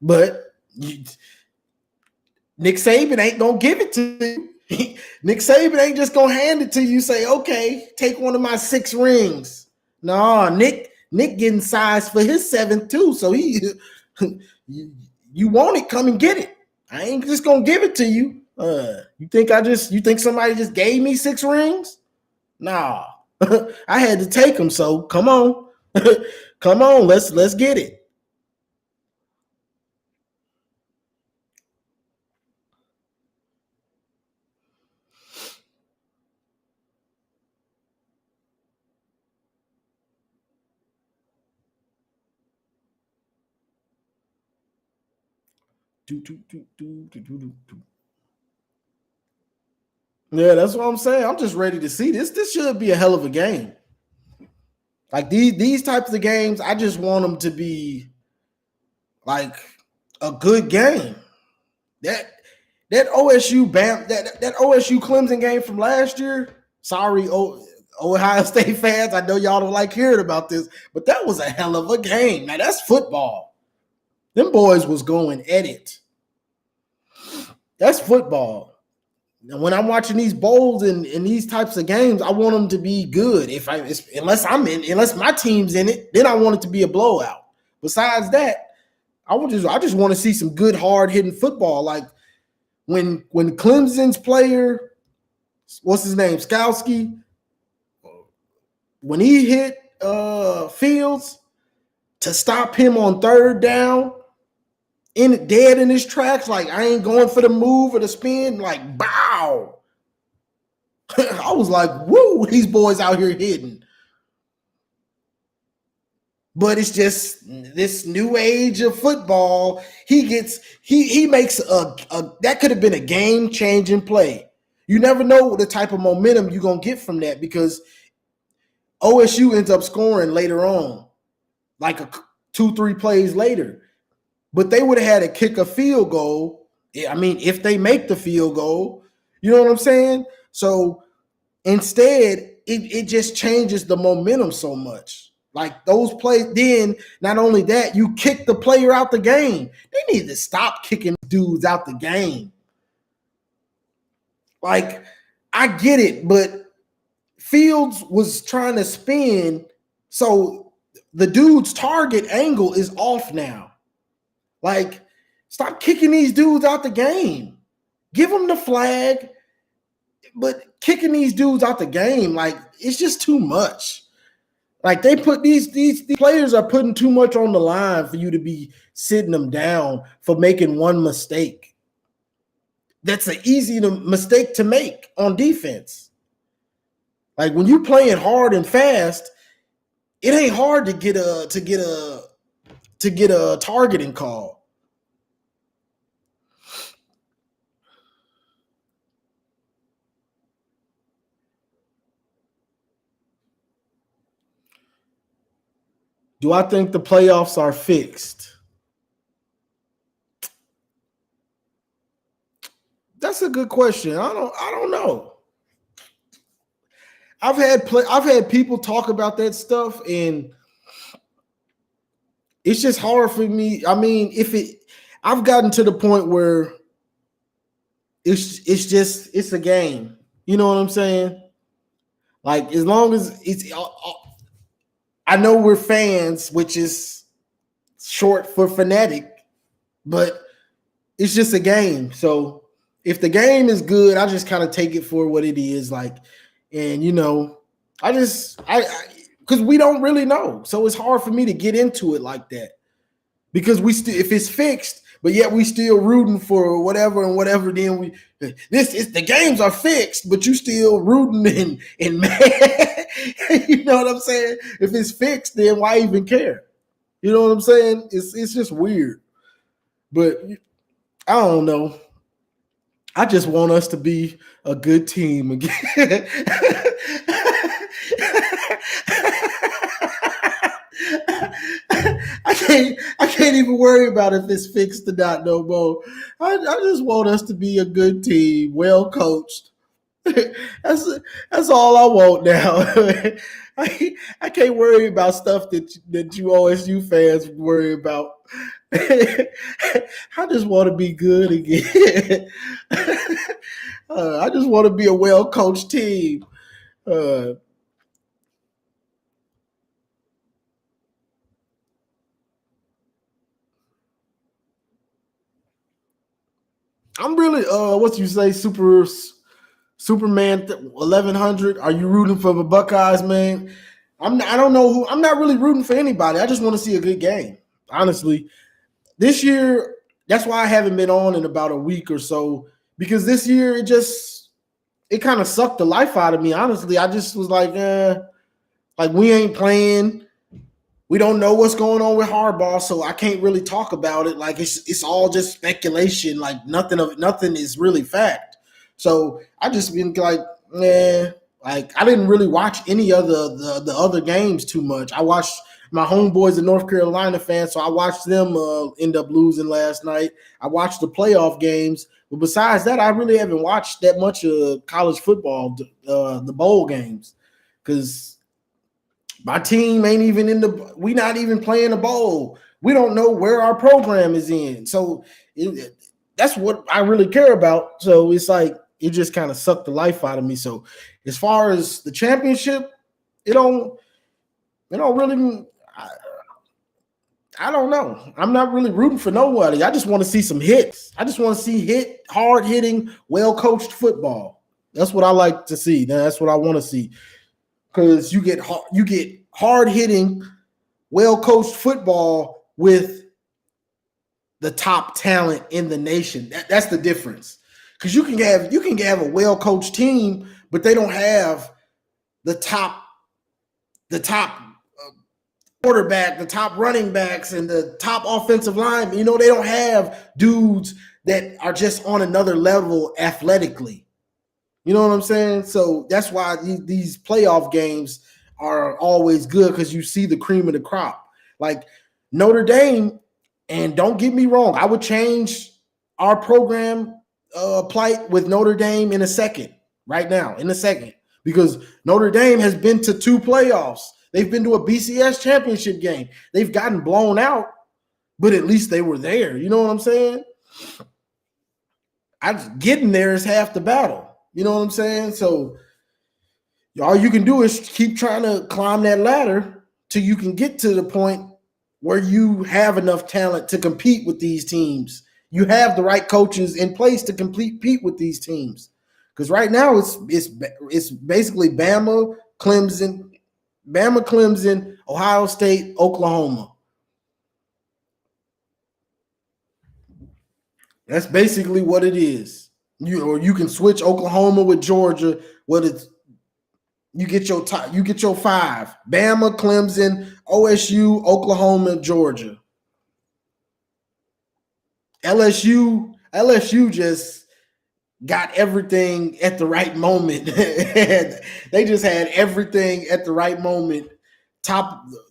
But Nick Saban ain't going to give it to you. Nick Saban ain't just going to hand it to you, say, okay, take one of my 6 rings. No, Nick getting sized for his 7th too. So you want it, come and get it. I ain't just going to give it to you. You think somebody just gave me 6 rings? Nah. I had to take them, so come on. Come on, let's get it. Yeah, that's what I'm saying. I'm just ready to see this. This should be a hell of a game. Like these types of games, I just want them to be like a good game. That that OSU Bam that OSU Clemson game from last year. Sorry, Ohio State fans. I know y'all don't like hearing about this, but that was a hell of a game. Now that's football. Them boys was going at it. That's football. And when I'm watching these bowls and these types of games, I want them to be good. Unless my team's in it, then I want it to be a blowout. Besides that, I just want to see some good hard hitting football. Like when Clemson's player, what's his name, Skowski, when he hit Fields to stop him on third down, dead in his tracks, like I ain't going for the move or the spin, like bow. I was like, woo, these boys out here hitting. But it's just this new age of football. He makes a that could have been a game-changing play. You never know the type of momentum you're gonna get from that because OSU ends up scoring later on, like 2-3 plays later. But they would have had to kick a field goal. I mean, if they make the field goal, you know what I'm saying? So instead, it just changes the momentum so much. Like those plays, then not only that, you kick the player out the game. They need to stop kicking dudes out the game. Like, I get it, but Fields was trying to spin, so the dude's target angle is off now. Like, stop kicking these dudes out the game. Give them the flag, but kicking these dudes out the game, like, it's just too much. Like they put these players are putting too much on the line for you to be sitting them down for making one mistake. That's an easy mistake to make on defense. Like when you playing hard and fast, it ain't hard to get a targeting call. Do I think the playoffs are fixed? That's a good question. I don't know. I've had people talk about that stuff, and it's just hard for me. I mean, I've gotten to the point where it's a game. You know what I'm saying? Like as long as I know we're fans, which is short for fanatic, but it's just a game. So if the game is good, I just kind of take it for what it is. Like, and I because we don't really know, so it's hard for me to get into it like that because we still, if it's fixed, but yet we still rooting for whatever and whatever. Then the games are fixed, but you still rooting and mad. You know what I'm saying? If it's fixed, then why even care? You know what I'm saying? It's just weird. But I don't know. I just want us to be a good team again. I can't even worry about if it's fixed or not no more. I just want us to be a good team, well coached. That's all I want now. I can't worry about stuff that you OSU fans worry about. I just want to be good again. I just want to be a well coached team. Uh, I'm really what you say, Superman 1100. Are you rooting for the Buckeyes, man? I don't know who. I'm not really rooting for anybody. I just want to see a good game. Honestly, this year, that's why I haven't been on in about a week or so, because this year it kind of sucked the life out of me. Honestly, I just was like we ain't playing. We don't know what's going on with Harbaugh, so I can't really talk about it. Like it's all just speculation. Like nothing is really fact. So I just been like, nah. Like I didn't really watch any of the other games too much. I watched my homeboys, the North Carolina fans, so I watched them end up losing last night. I watched the playoff games, but besides that, I really haven't watched that much of college football, the bowl games, because my team ain't even we not even playing a bowl. We don't know where our program is in. So that's what I really care about. So it's like it just kind of sucked the life out of me. So as far as the championship, it don't really. I don't know. I'm not really rooting for nobody. I just want to see some hits. I just want to see hard hitting, well coached football. That's what I like to see. That's what I want to see. Because you get hard hitting, well coached football with the top talent in the nation. That's the difference. Because you can have a well coached team, but they don't have the top quarterback, the top running backs, and the top offensive line. You know, they don't have dudes that are just on another level athletically. You know what I'm saying? So that's why these playoff games are always good, because you see the cream of the crop. Like Notre Dame, and don't get me wrong, I would change our program plight with Notre Dame in a second, right now, in a second, because Notre Dame has been to 2 playoffs. They've been to a BCS championship game. They've gotten blown out, but at least they were there. You know what I'm saying? Getting there is half the battle. You know what I'm saying? So all you can do is keep trying to climb that ladder till you can get to the point where you have enough talent to compete with these teams. You have the right coaches in place to compete with these teams. Because right now it's basically Bama, Clemson, Ohio State, Oklahoma. That's basically what it is. You can switch Oklahoma with Georgia. You get your 5: Bama, Clemson, OSU, Oklahoma, Georgia. LSU just got everything at the right moment. They just had everything at the right moment.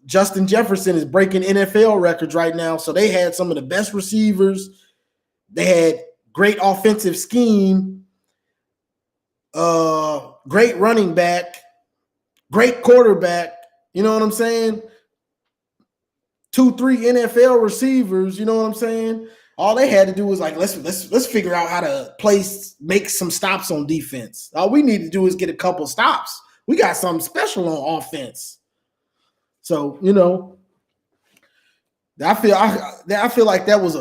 Justin Jefferson is breaking NFL records right now, so they had some of the best receivers. They had great offensive scheme, great running back, great quarterback. You know what I'm saying? 2-3 NFL receivers. You know what I'm saying? All they had to do was let's figure out how to make some stops on defense. All we need to do is get a couple stops. We got something special on offense. So I feel like that was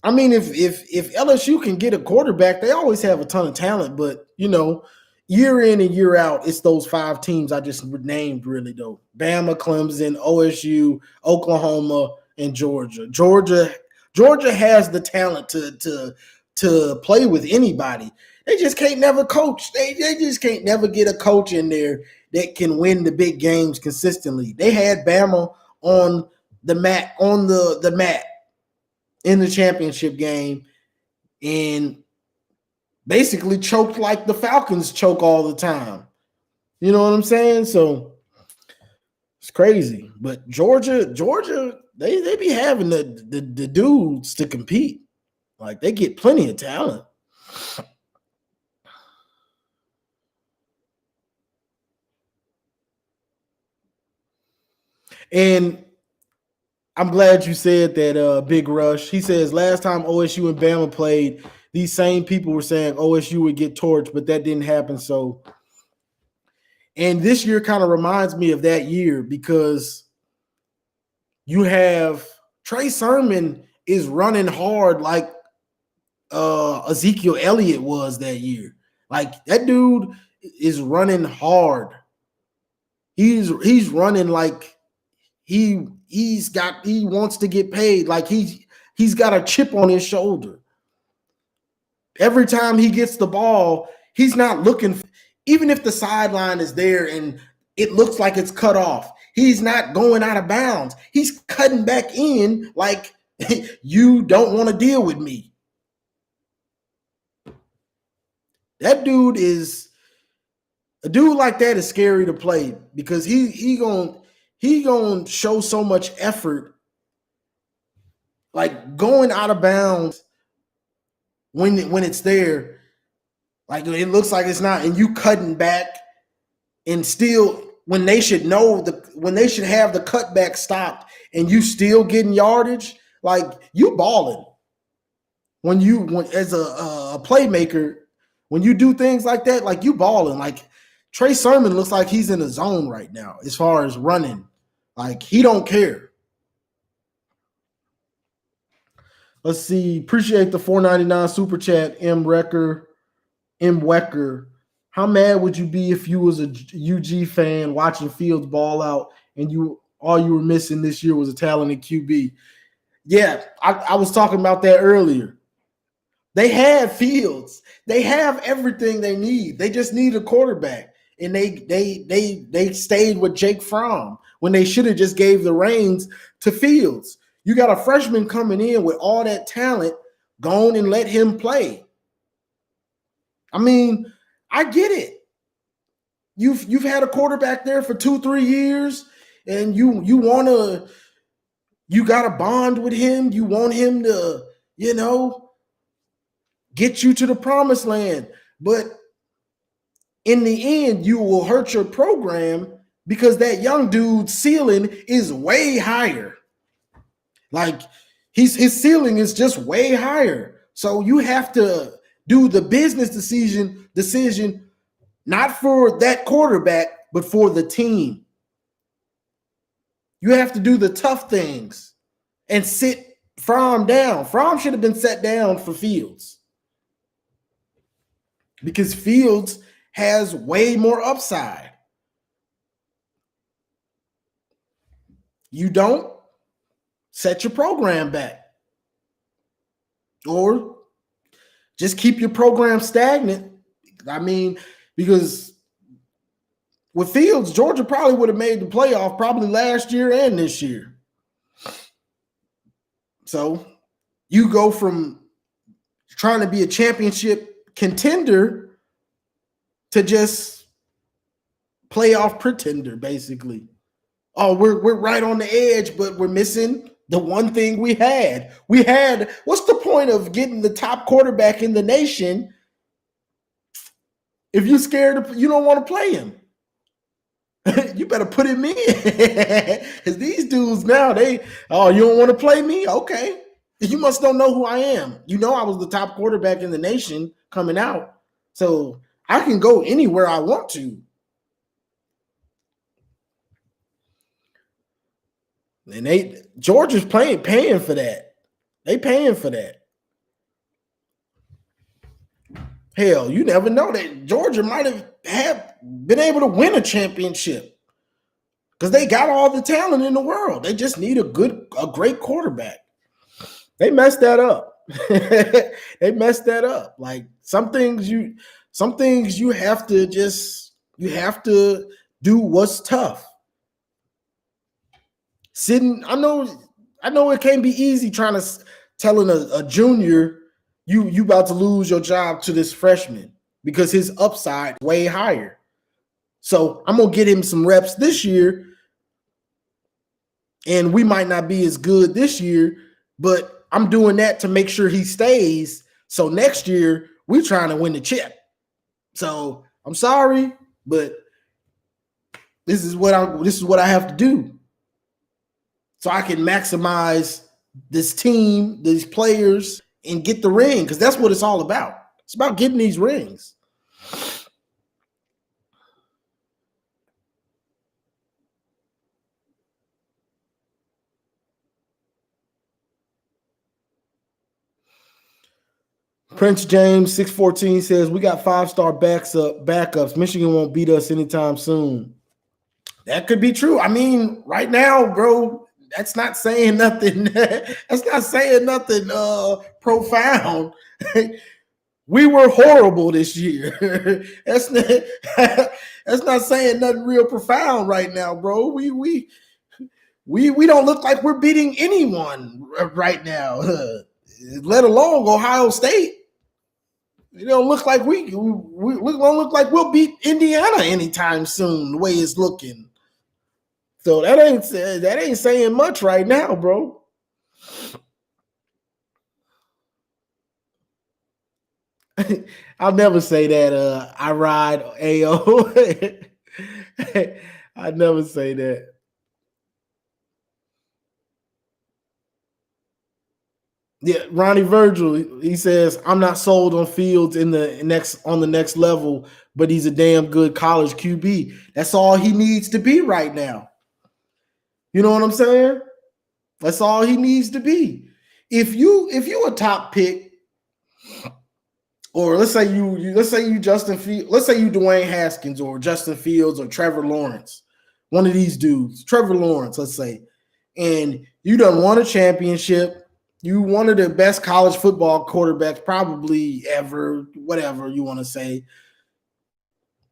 I mean, if LSU can get a quarterback, they always have a ton of talent. But year in and year out, it's those 5 teams I just named, really, though: Bama, Clemson, OSU, Oklahoma, and Georgia. Georgia has the talent to play with anybody. They just can't never coach. They just can't never get a coach in there that can win the big games consistently. They had Bama on the mat in the championship game and basically choked like the Falcons choke all the time. You know what I'm saying? So it's crazy. But Georgia, they be having the dudes to compete. Like, they get plenty of talent. And I'm glad you said that, Big Rush. He says last time OSU and Bama played, these same people were saying OSU would get torched, but that didn't happen. So, and this year kind of reminds me of that year, because you have Trey Sermon is running hard like Ezekiel Elliott was that year. Like that dude is running hard. He's running like he wants to get paid. Like he's got a chip on his shoulder. Every time he gets the ball, he's not looking. Even if the sideline is there and it looks like it's cut off, he's not going out of bounds. He's cutting back in like you don't want to deal with me. That dude is a dude like that is scary to play because he gonna show so much effort, like going out of bounds when it's there, like it looks like it's not, and you cutting back, and still when they should have the cutback stopped, and you still getting yardage, like you balling. When as a playmaker, when you do things like that, like you balling. Like Trey Sermon looks like he's in a zone right now as far as running. Like he don't care. Let's see. Appreciate the $4.99 super chat, M. Wecker. How mad would you be if you was a UG fan watching Fields ball out and all you were missing this year was a talented QB? Yeah, I was talking about that earlier. They have Fields. They have everything they need. They just need a quarterback. And they stayed with Jake Fromm when they should have just gave the reins to Fields. You got a freshman coming in with all that talent. Go on and let him play. I mean, I get it. You've had a quarterback there for 2-3 years, and you got a bond with him. You want him to, get you to the promised land. But in the end, you will hurt your program because that young dude's ceiling is way higher. Like his ceiling is just way higher. So you have to do the business decision not for that quarterback, but for the team. You have to do the tough things and sit Fromm down. Fromm should have been set down for Fields because Fields has way more upside. You don't set your program back, or just keep your program stagnant. I mean, because with Fields, Georgia probably would have made the playoff probably last year and this year. So you go from trying to be a championship contender to just playoff pretender, basically. Oh, we're right on the edge, but we're missing the one thing we had. What's the point of getting the top quarterback in the nation if you're scared, you don't want to play him? You better put him in. Because these dudes now, you don't want to play me? Okay. You must don't know who I am. You know I was the top quarterback in the nation coming out. So I can go anywhere I want to. And Georgia's paying for that. They paying for that. Hell, you never know that Georgia might have been able to win a championship because they got all the talent in the world. They just need a great quarterback. They messed that up. They messed that up. Like some things you have to do what's tough. I know it can't be easy telling a junior you about to lose your job to this freshman because his upside is way higher. So I'm gonna get him some reps this year, and we might not be as good this year, but I'm doing that to make sure he stays. So next year we're trying to win the chip. So I'm sorry, but this is what I have to do, so I can maximize this team, these players, and get the ring, because that's what it's all about. It's about getting these rings. Prince James 614 says we got 5-star backups. Michigan won't beat us anytime soon. That could be true. I mean, right now, bro, that's not saying nothing. That's not saying nothing profound. We were horrible this year. That's not saying nothing real profound right now, bro. We don't look like we're beating anyone right now, let alone Ohio State. It don't look like we don't look like we'll beat Indiana anytime soon. The way it's looking, so that ain't saying much right now, bro. I'll never say that. I ride AO. I never say that. Yeah, Ronnie Virgil, he says, I'm not sold on Fields on the next level, but he's a damn good college QB. That's all he needs to be right now. You know what I'm saying? That's all he needs to be. If you a top pick, or let's say you Justin Fields, let's say you Dwayne Haskins or Justin Fields or Trevor Lawrence, one of these dudes, Trevor Lawrence, let's say, and you done won a championship. You one of the best college football quarterbacks probably ever, whatever you want to say.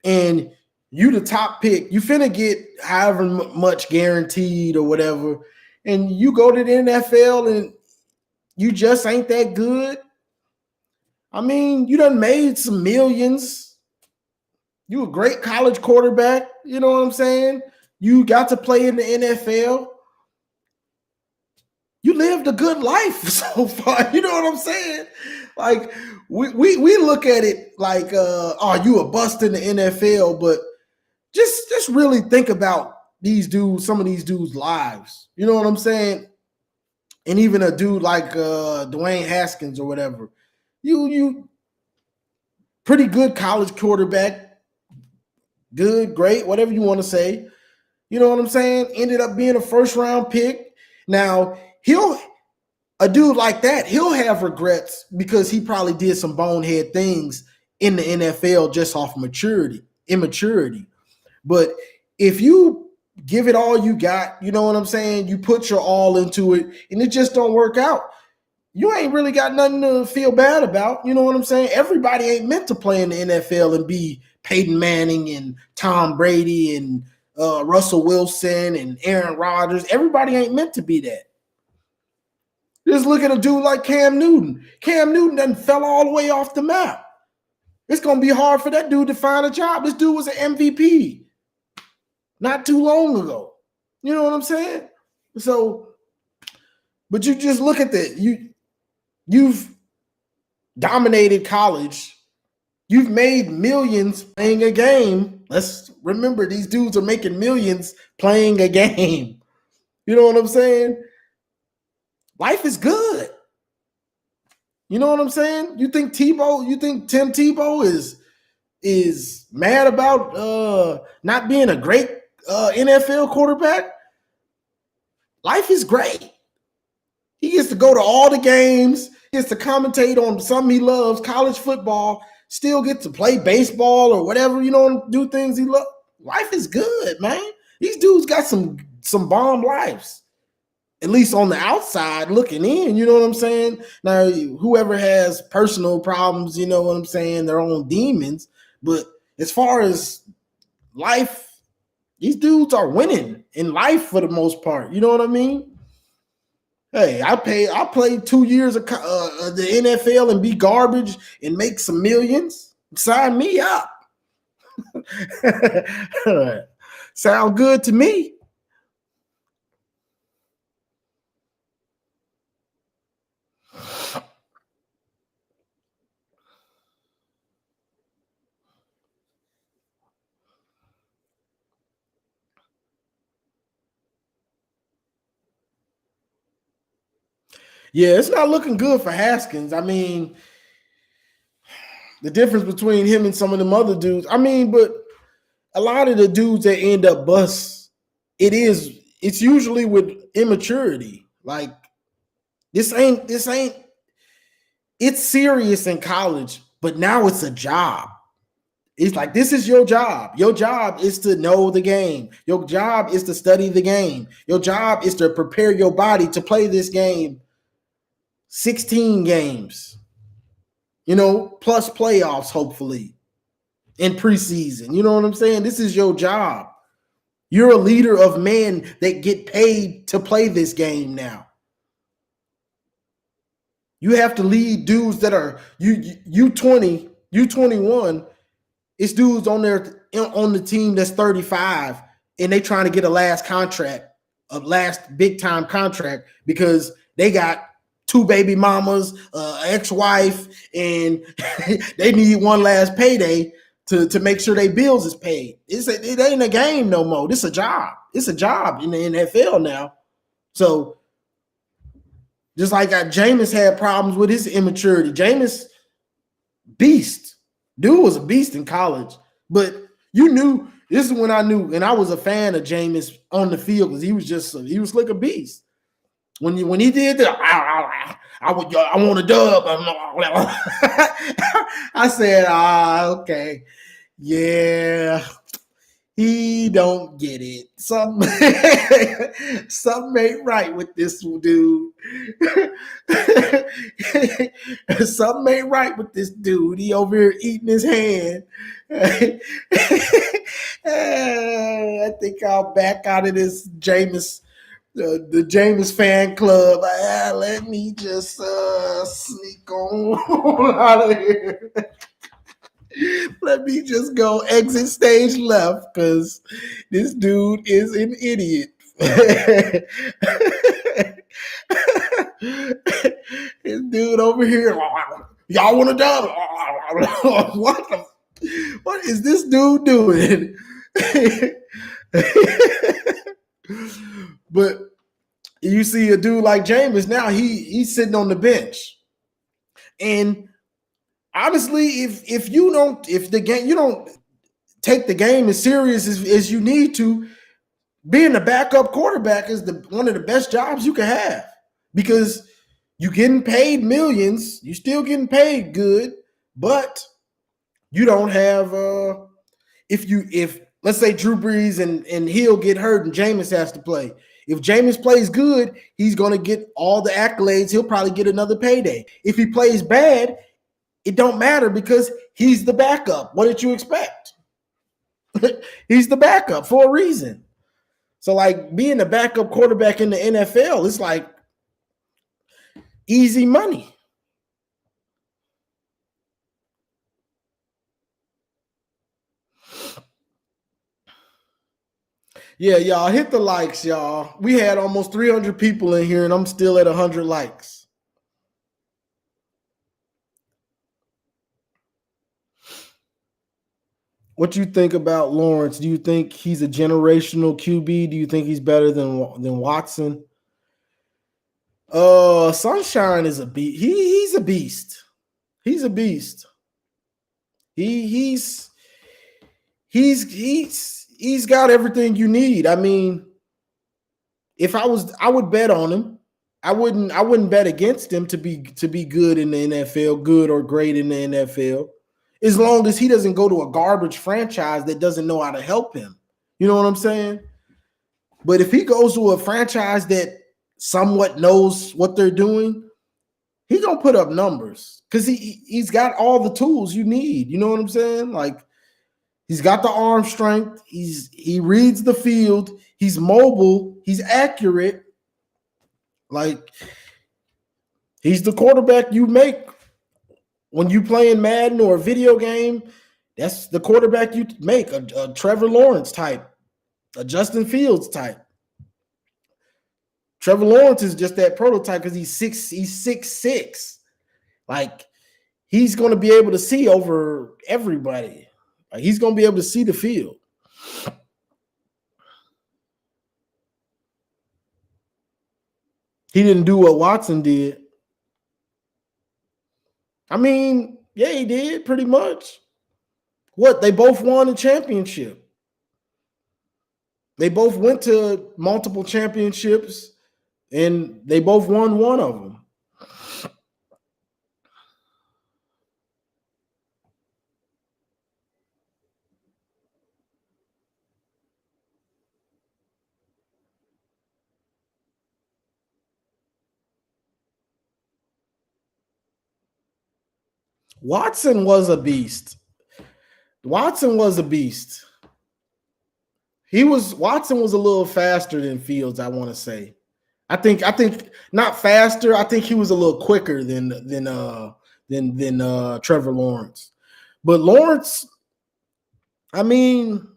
And you the top pick. You finna get however much guaranteed or whatever. And you go to the NFL and you just ain't that good. I mean, you done made some millions. You a great college quarterback. You know what I'm saying? You got to play in the NFL. You lived a good life so far. You know what I'm saying? Like we look at it like, oh, you a bust in the NFL, but just really think about these dudes, some of these dudes' lives. You know what I'm saying? And even a dude like Dwayne Haskins or whatever, you pretty good college quarterback, good, great, whatever you want to say. You know what I'm saying? Ended up being a first round pick. Now a dude like that, he'll have regrets because he probably did some bonehead things in the NFL just off immaturity. But if you give it all you got, you know what I'm saying? You put your all into it and it just don't work out. You ain't really got nothing to feel bad about. You know what I'm saying? Everybody ain't meant to play in the NFL and be Peyton Manning and Tom Brady and Russell Wilson and Aaron Rodgers. Everybody ain't meant to be that. Just look at a dude like Cam Newton. Cam Newton done fell all the way off the map. It's going to be hard for that dude to find a job. This dude was an MVP not too long ago. You know what I'm saying? So, but you just look at that. You've dominated college. You've made millions playing a game. Let's remember, these dudes are making millions playing a game. You know what I'm saying? Life is good. You know what I'm saying? You think Tim Tebow is mad about not being a great NFL quarterback? Life is great. He gets to go to all the games, gets to commentate on something he loves, college football, still get to play baseball or whatever, you know, do things he loves. Life is good, man. These dudes got some bomb lives. At least on the outside looking in, you know what I'm saying? Now, whoever has personal problems, you know what I'm saying, their own demons. But as far as life, these dudes are winning in life for the most part. You know what I mean? Hey, I played 2 years of the NFL and be garbage and make some millions. Sign me up. Sound good to me. Yeah, it's not looking good for Haskins. I mean, the difference between him and some of them other dudes. I mean, but a lot of the dudes that end up busts, it's usually with immaturity. Like this ain't it's serious in college, but now it's a job. It's like, this is your job. Your job is to know the game. Your job is to study the game. Your job is to prepare your body to play this game 16 games, plus playoffs, hopefully, in preseason. You know what I'm saying? This is your job. You're a leader of men that get paid to play this game now. You have to lead dudes that are U20, U21. It's dudes on the team that's 35, and they trying to get a last big time contract because they got 2 baby mamas, ex-wife, and they need one last payday to make sure their bills is paid. It ain't a game no more. This is a job. It's a job in the NFL now. So just like Jameis had problems with his immaturity. Jameis, beast. Dude was a beast in college. But you knew, this is when I knew, and I was a fan of Jameis on the field because he was like a beast. When he did that, I want a dub. I said, okay, yeah, he don't get it. Something ain't right with this dude. Something ain't right with this dude. He over here eating his hand. I think I'll back out of this Jameis. The Jameis fan club. Let me just sneak on out of here. Let me just go exit stage left because this dude is an idiot. This dude over here, y'all want to dub? What is this dude doing? But you see a dude like Jameis now, he's sitting on the bench. And honestly, if you don't take the game as serious as you need to, being a backup quarterback is one of the best jobs you can have because you're getting paid millions, you're still getting paid good, but you don't have if let's say Drew Brees and Hill get hurt and Jameis has to play. If Jameis plays good, he's going to get all the accolades. He'll probably get another payday. If he plays bad, it don't matter because he's the backup. What did you expect? He's the backup for a reason. So, like, being a backup quarterback in the NFL, it's like easy money. Yeah, y'all, hit the likes, y'all. We had almost 300 people in here, and I'm still at 100 likes. What do you think about Lawrence? Do you think he's a generational QB? Do you think he's better than Watson? Sunshine is a beast. He's a beast. He's a beast. He's got everything you need. I mean, I would bet on him. I wouldn't bet against him to be good in the NFL, good or great in the NFL, as long as he doesn't go to a garbage franchise that doesn't know how to help him. You know what I'm saying? But if he goes to a franchise that somewhat knows what they're doing, he's gonna put up numbers because he's got all the tools you need. You know what I'm saying? Like, he's got the arm strength. He reads the field. He's mobile. He's accurate. Like, he's the quarterback you make when you play in Madden or a video game. That's the quarterback you make, a Trevor Lawrence type, a Justin Fields type. Trevor Lawrence is just that prototype because he's 6'6". Like, he's going to be able to see over everybody. Like, he's going to be able to see the field. He didn't do what Watson did. I mean, yeah, he did pretty much. What? They both won a championship. They both went to multiple championships, and they both won one of them. Watson was a beast. Watson was a beast. Watson was a little faster than Fields, I want to say. I think not faster. I think he was a little quicker than Trevor Lawrence. But Lawrence, I mean,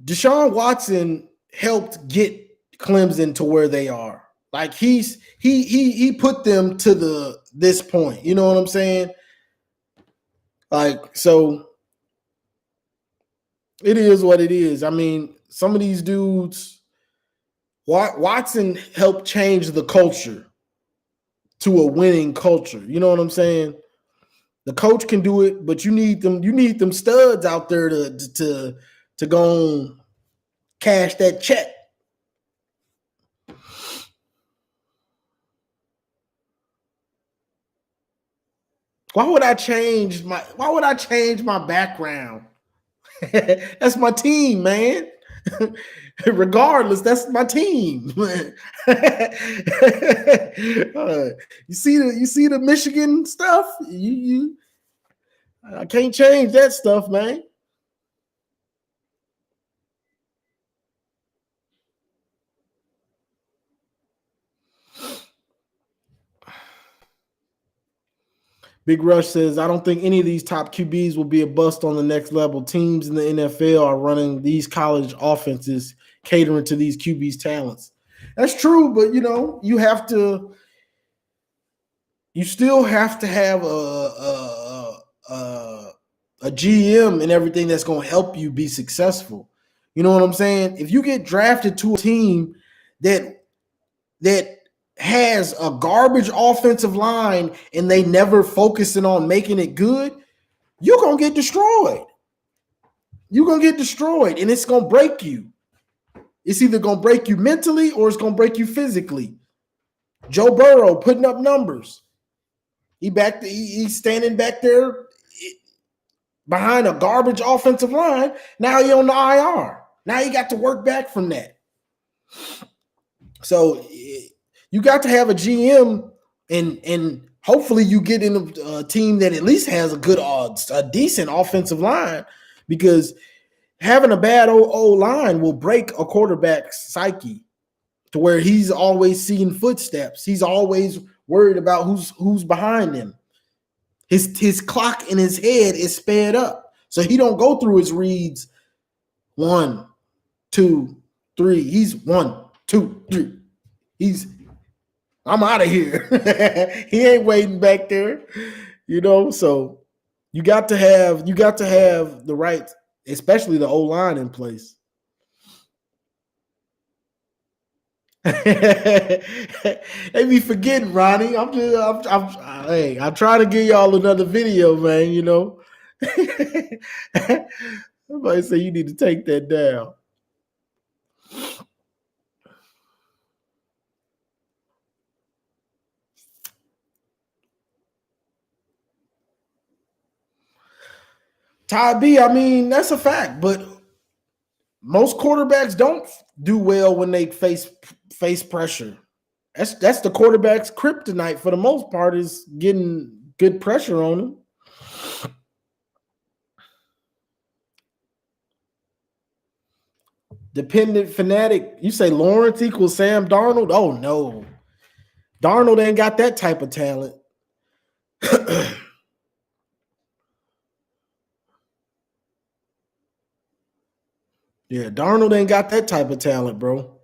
Deshaun Watson helped get Clemson to where they are. Like he put them to this point. You know what I'm saying? Like, so it is what it is. I mean, some of these dudes, Watson helped change the culture to a winning culture. You know what I'm saying? The coach can do it, but you need them studs out there to go and cash that check. Why would I change my background? That's my team, man. Regardless, that's my team. You see the Michigan stuff? I can't change that stuff, man. Big Rush says, I don't think any of these top QBs will be a bust on the next level. Teams in the NFL are running these college offenses, catering to these QBs' talents. That's true, but you still have to have a GM and everything that's going to help you be successful. You know what I'm saying? If you get drafted to a team that has a garbage offensive line and they never focusing on making it good, you're going to get destroyed. You're going to get destroyed, and it's going to break you. It's either going to break you mentally or it's going to break you physically. Joe Burrow putting up numbers. He's standing back there behind a garbage offensive line. Now he on the IR. Now he got to work back from that. So you got to have a GM, and hopefully you get in a team that at least has a decent offensive line, because having a bad O-line will break a quarterback's psyche to where he's always seeing footsteps. He's always worried about who's behind him. His clock in his head is sped up, so he don't go through his reads 1, 2, 3. He's 1, 2, 3. I'm out of here. He ain't waiting back there, So you got to have the right, especially the O-line in place. They be forgetting, Ronnie. I'm trying to give y'all another video, man. Somebody say you need to take that down. Ty B, I mean, that's a fact, but most quarterbacks don't do well when they face pressure. That's the quarterback's kryptonite for the most part, is getting good pressure on them. Dependent fanatic, you say Lawrence equals Sam Darnold? Oh no, Darnold ain't got that type of talent. Yeah, Darnold ain't got that type of talent, bro.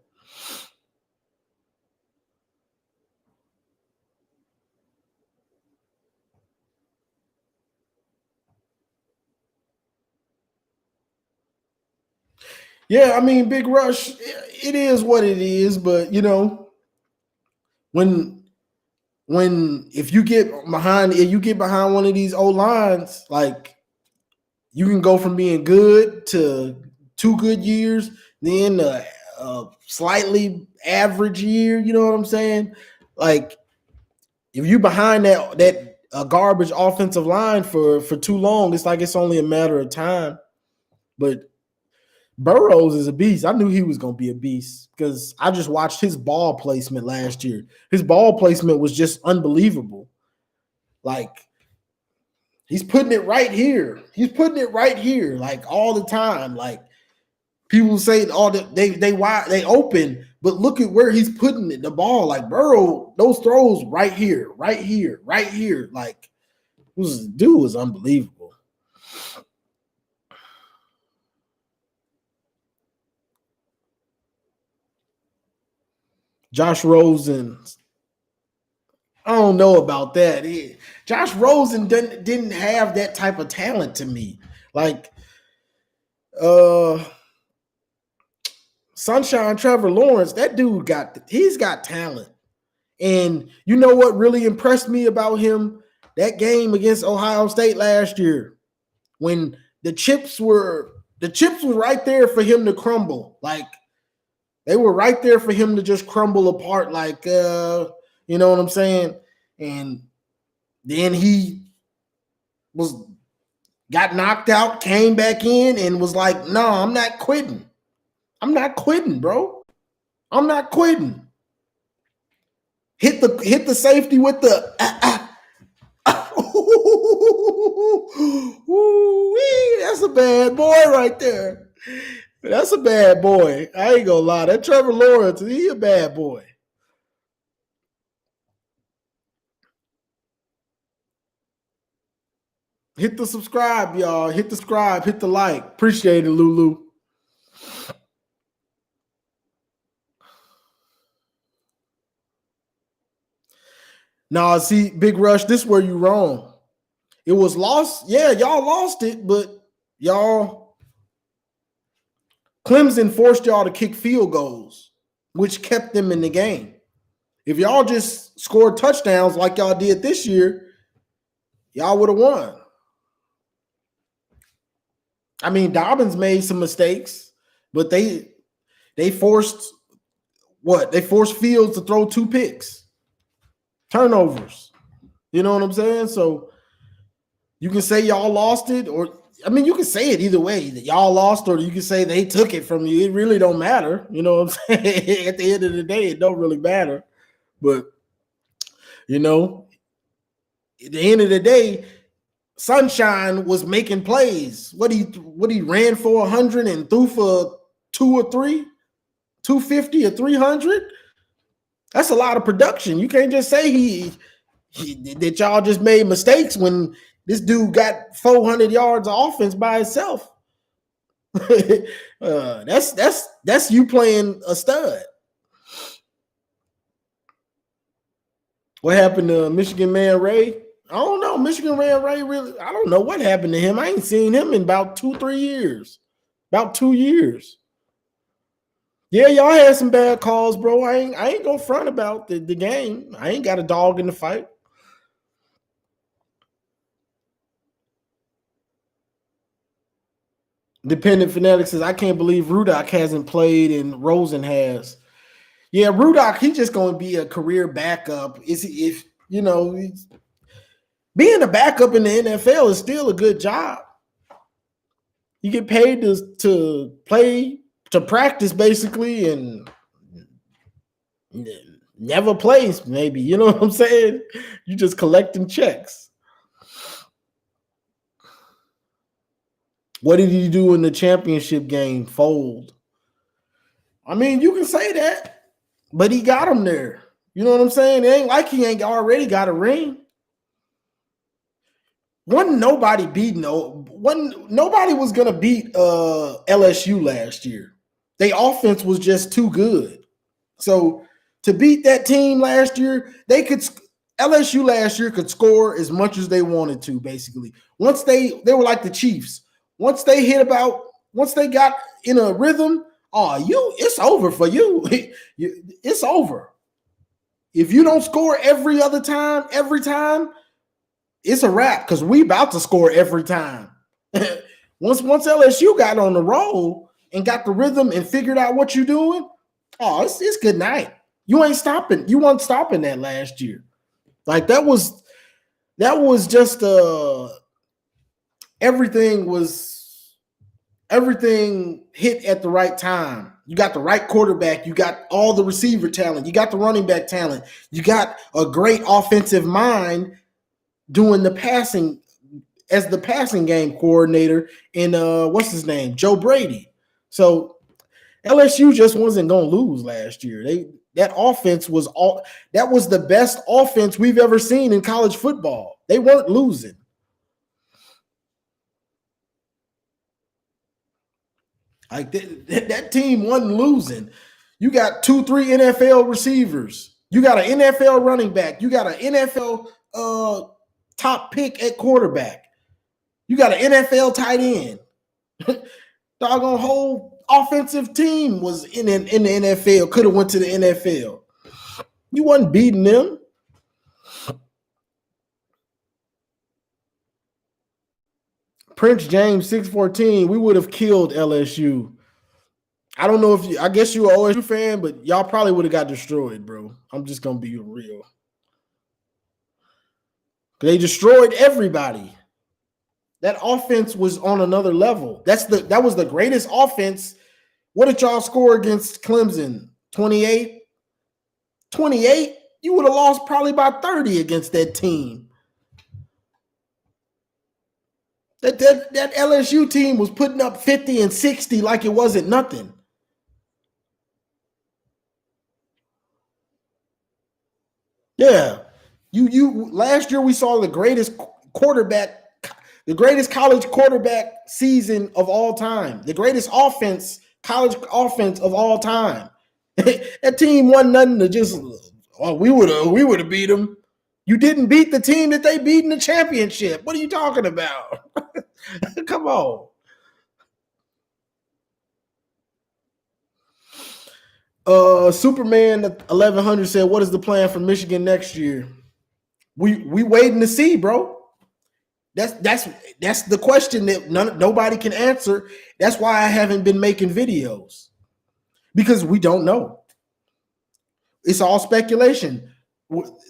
Yeah, I mean, Big Rush, it is what it is, but when if you get behind one of these O lines, like, you can go from being good to 2 good years, then a slightly average year. You know what I'm saying? Like, if you behind that garbage offensive line for too long, it's like it's only a matter of time. But Burrows is a beast. I knew he was going to be a beast because I just watched his ball placement last year. His ball placement was just unbelievable. Like, He's putting it right here. He's putting it right here, like all the time. Like people say, they open, but look at where he's putting it, the ball. Like Burrow, those throws right here, right here, right here. Like this dude was unbelievable. Josh Rosen, I don't know about that. Josh Rosen didn't have that type of talent to me. Like, Sunshine Trevor Lawrence, that dude he's got talent. And you know what really impressed me about him? That game against Ohio State last year, when the chips were right there for him to crumble. Like they were right there for him to just crumble apart. Like you know what I'm saying? And then he got knocked out, came back in, and was like, "No, I'm not quitting. I'm not quitting, bro. I'm not quitting." Hit the safety with the that's a bad boy right there. That's a bad boy. I ain't gonna lie. That Trevor Lawrence, he a bad boy. Hit the subscribe, y'all. Hit the subscribe. Hit the like. Appreciate it, Lulu. Nah, see, Big Rush, this is where you wrong. It was lost. Yeah, y'all lost it, but Clemson forced y'all to kick field goals, which kept them in the game. If y'all just scored touchdowns like y'all did this year, y'all would have won. I mean, Dobbins made some mistakes, but they forced what? They forced Fields to throw 2 picks. Turnovers. You know what I'm saying? So you can say y'all lost it, or I mean, you can say it either way, that y'all lost, or you can say they took it from you. It really don't matter. You know what I'm saying? At the end of the day, it don't really matter. But you know, at the end of the day, Sunshine was making plays. What he ran for 100 and threw for 2 or 3, 250 or 300. That's a lot of production. You can't just say that y'all just made mistakes when this dude got 400 yards of offense by himself. That's you playing a stud. What happened to Michigan Man Ray? I don't know. Michigan Man Ray really, I don't know what happened to him. I ain't seen him in about 2-3 years. About 2 years. Yeah, y'all had some bad calls, bro. I ain't gonna front about the game. I ain't got a dog in the fight. Dependent Fanatic says, I can't believe Rudock hasn't played and Rosen has. Yeah, Rudock, he's just going to be a career backup. If you know, being a backup in the NFL is still a good job. You get paid to play, to practice basically, and never plays, maybe. You know what I'm saying? You just collecting checks. What did he do in the championship game? Fold. I mean, you can say that, but he got him there. You know what I'm saying? It ain't like he ain't already got a ring. Nobody was gonna beat LSU last year. Their offense was just too good. So to beat that team last year, LSU last year could score as much as they wanted to, basically. Once they were like the Chiefs. Once they got in a rhythm, it's over for you. It's over. If you don't score every time, it's a wrap, because we about to score every time. Once LSU got on the roll and got the rhythm and figured out what you're doing, it's good night. You ain't stopping. You weren't stopping that last year. Like that was just everything hit at the right time. You got the right quarterback. You got all the receiver talent. You got the running back talent. You got a great offensive mind doing the passing as the passing game coordinator in what's his name, Joe Brady. So LSU just wasn't going to lose last year. That offense was that was the best offense we've ever seen in college football. They weren't losing. Like that team wasn't losing. You got 2-3 NFL receivers. You got an NFL running back. You got an NFL top pick at quarterback. You got an NFL tight end. Doggone whole offensive team was in the NFL. Could have went to the NFL. You wasn't beating them. Prince James 614. We would have killed LSU. I don't know if I guess you're an OSU fan, but y'all probably would have got destroyed, bro. I'm just gonna be real. They destroyed everybody. That offense was on another level. That was the greatest offense. What did y'all score against Clemson? 28? 28? You would have lost probably by 30 against that team. That LSU team was putting up 50 and 60 like it wasn't nothing. Yeah. You last year we saw the greatest college quarterback season of all time. The greatest college offense of all time. That team won nothing to just we would have beat them. You didn't beat the team that they beat in the championship. What are you talking about? Come on. Superman 1100 said, "What is the plan for Michigan next year?" We waiting to see, bro. That's the question that nobody can answer. That's why I haven't been making videos, because we don't know. It's all speculation.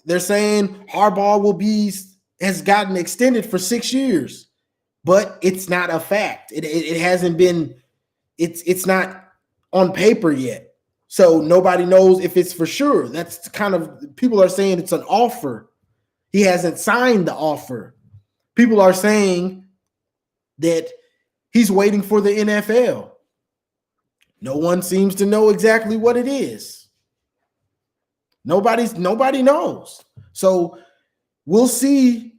They're saying Harbaugh has gotten extended for 6 years, but it's not a fact. It hasn't been. It's not on paper yet. So nobody knows if it's for sure. That's kind of, people are saying it's an offer. He hasn't signed the offer. People are saying that he's waiting for the NFL. No one seems to know exactly what it is. Nobody knows. So we'll see.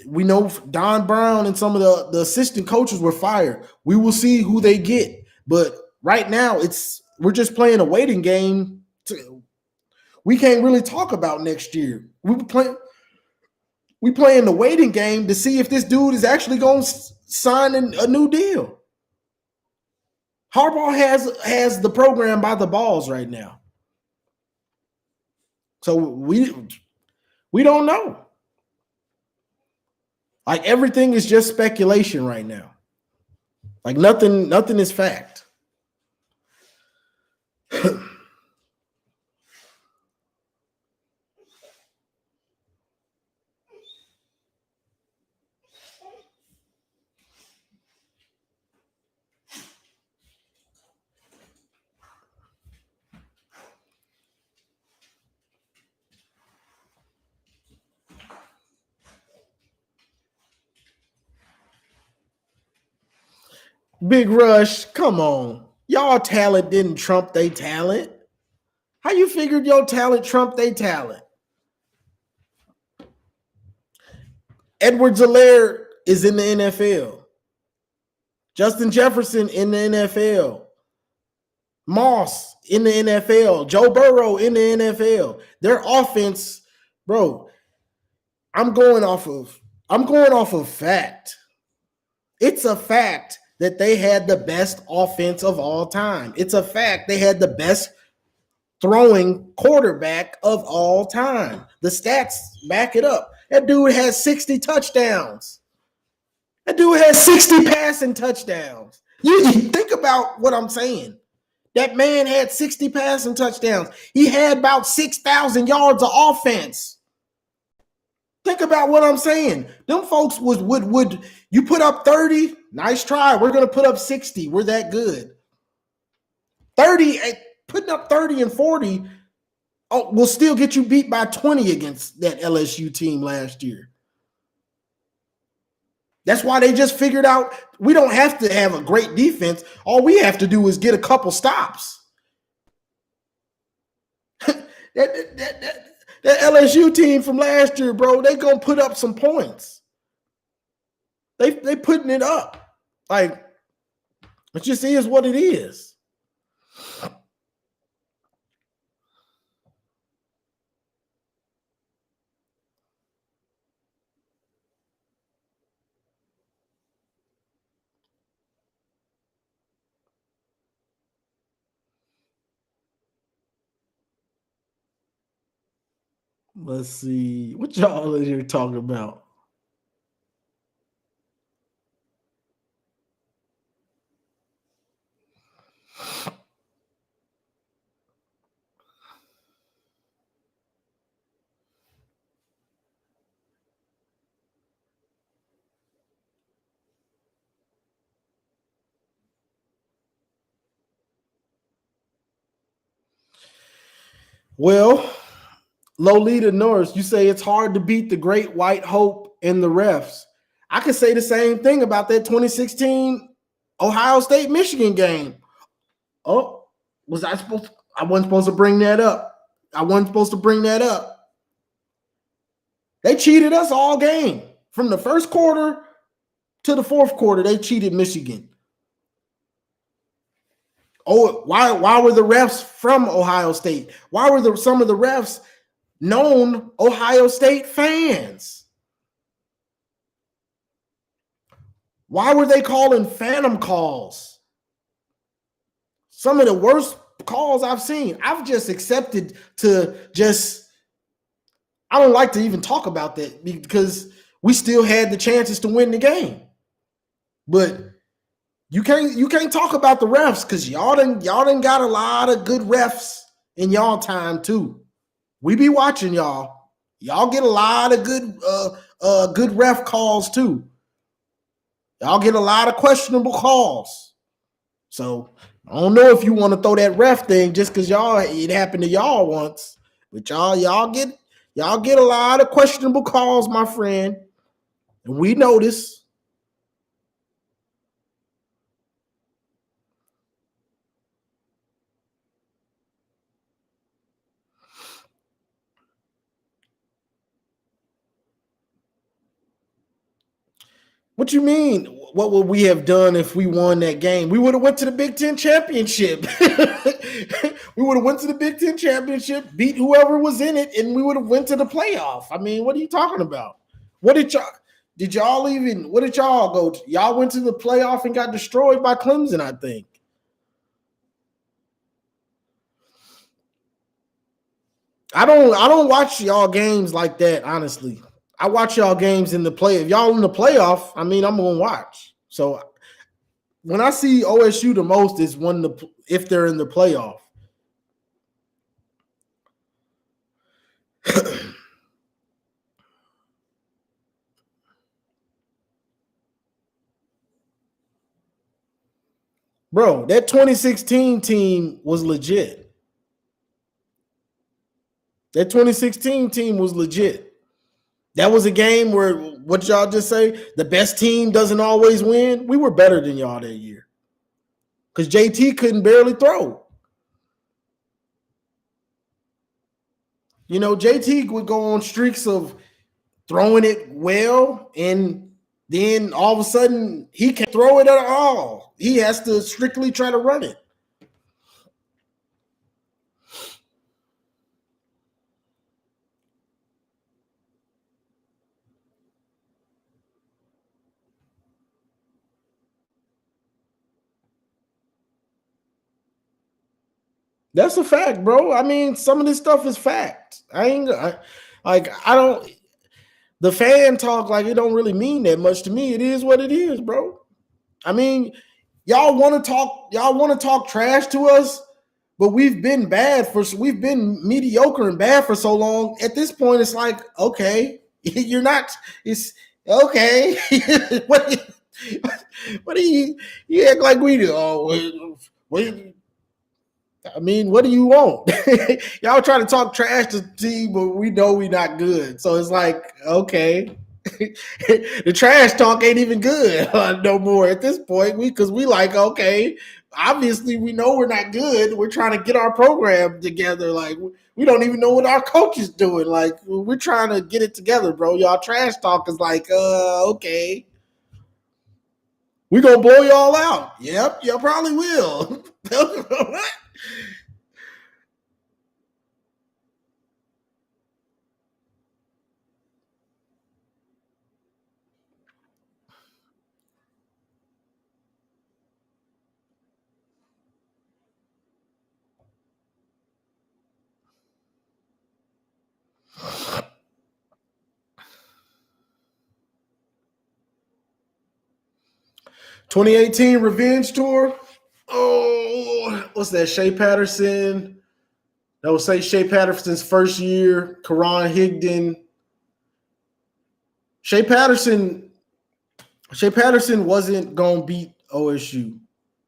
We know Don Brown and some of the assistant coaches were fired. We will see who they get. But right now we're just playing a waiting game. We can't really talk about next year. We playing the waiting game to see if this dude is actually going to sign a new deal. Harbaugh has the program by the balls right now. So we don't know. Like, everything is just speculation right now. Like, nothing is fact. Big Rush, come on. Y'all talent didn't trump their talent. How you figured your talent trumped their talent? Edwards-Helaire is in the NFL. Justin Jefferson in the NFL. Moss in the NFL. Joe Burrow in the NFL. Their offense, bro, I'm going off of fact. It's a fact that they had the best offense of all time. It's a fact they had the best throwing quarterback of all time. The stats back it up. That dude has 60 touchdowns. That dude has 60 passing touchdowns. You think about what I'm saying. That man had 60 passing touchdowns. He had about 6,000 yards of offense. Think about what I'm saying. Them folks would you put up 30? Nice try. We're going to put up 60. We're that good. 30, putting up 30 and 40 will still get you beat by 20 against that LSU team last year. That's why they just figured out we don't have to have a great defense. All we have to do is get a couple stops. that LSU team from last year, bro, they gonna put up some points. They putting it up. Like, it just is what it is. Let's see. What y'all are here talking about? Well, Lolita Norris, you say it's hard to beat the Great White Hope and the refs. I could say the same thing about that 2016 Ohio State Michigan game. Oh, was I supposed to? I wasn't supposed to bring that up. They cheated us all game. From the first quarter to the fourth quarter, they cheated Michigan. Oh, why were the refs from Ohio State? Why were some of the refs known Ohio State fans? Why were they calling phantom calls? Some of the worst calls I've seen. I've just accepted I don't like to even talk about that because we still had the chances to win the game. But you can't talk about the refs because y'all done got a lot of good refs in y'all time too. We be watching y'all. Y'all get a lot of good ref calls too. Y'all get a lot of questionable calls. So I don't know if you want to throw that ref thing just because it happened to y'all once, but y'all get a lot of questionable calls, my friend, and we notice. What you mean? What would we have done if we won that game? We would have went to the Big Ten championship. We would have went to the Big Ten championship, beat whoever was in it, and we would have went to the playoff. I mean, what are you talking about? What did y'all go to? Y'all went to the playoff and got destroyed by Clemson, I think. I don't watch y'all games like that, honestly. I watch y'all games in the play. If y'all in the playoff, I mean, I'm gonna watch. So when I see OSU the most is if they're in the playoff. Bro, that 2016 team was legit. That 2016 team was legit. That was a game where, what y'all just say, the best team doesn't always win. We were better than y'all that year. Because JT couldn't barely throw. You know, JT would go on streaks of throwing it well, and then all of a sudden he can't throw it at all. He has to strictly try to run it. That's a fact, bro. I mean, some of this stuff is fact. The fan talk like it don't really mean that much to me. It is what it is, bro. I mean, y'all want to talk trash to us, but we've been mediocre and bad for so long. At this point, it's like, okay, it's okay. what do you act like we do? Oh, I mean, what do you want? Y'all try to talk trash to the team, but we know we're not good. So it's like, okay. The trash talk ain't even good no more at this point. Because we like, okay, obviously we know we're not good. We're trying to get our program together. Like we don't even know what our coach is doing. Like we're trying to get it together, bro. Y'all trash talk is like, okay. We gonna blow y'all out. Yep, y'all probably will. 2018 Revenge Tour. Oh, what's that? Shea Patterson. That would say Shea Patterson's first year. Karan Higdon. Shea Patterson wasn't gonna beat OSU.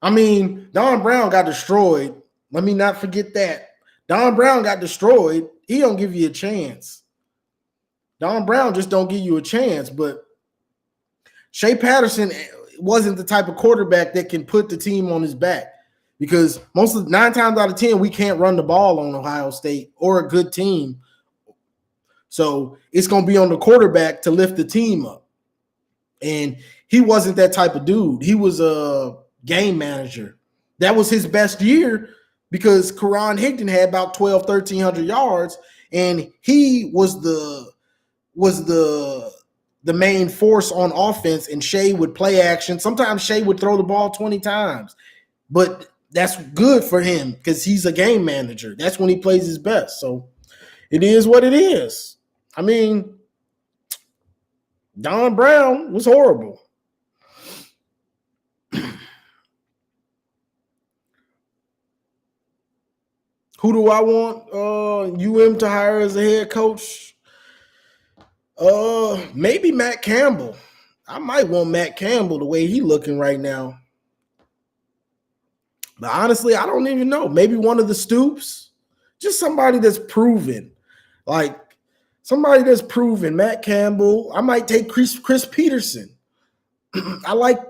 I mean, Don Brown got destroyed. Let me not forget that. Don Brown got destroyed. He don't give you a chance. Don Brown just don't give you a chance. But Shea Patterson wasn't the type of quarterback that can put the team on his back, because most of 9 times out of 10 we can't run the ball on Ohio State or a good team. So it's going to be on the quarterback to lift the team up. And he wasn't that type of dude. He was a game manager. That was his best year because Karan Higdon had about 1,300 yards, and he was the main force on offense, and Shea would play action. Sometimes Shea would throw the ball 20 times, but that's good for him because he's a game manager. That's when he plays his best. So it is what it is. I mean, Don Brown was horrible. Who do I want UM to hire as a head coach? Maybe Matt Campbell. I might want Matt Campbell the way he's looking right now. But honestly, I don't even know. Maybe one of the Stoops. Just somebody that's proven. Like somebody that's proven. Matt Campbell. I might take Chris Peterson. I like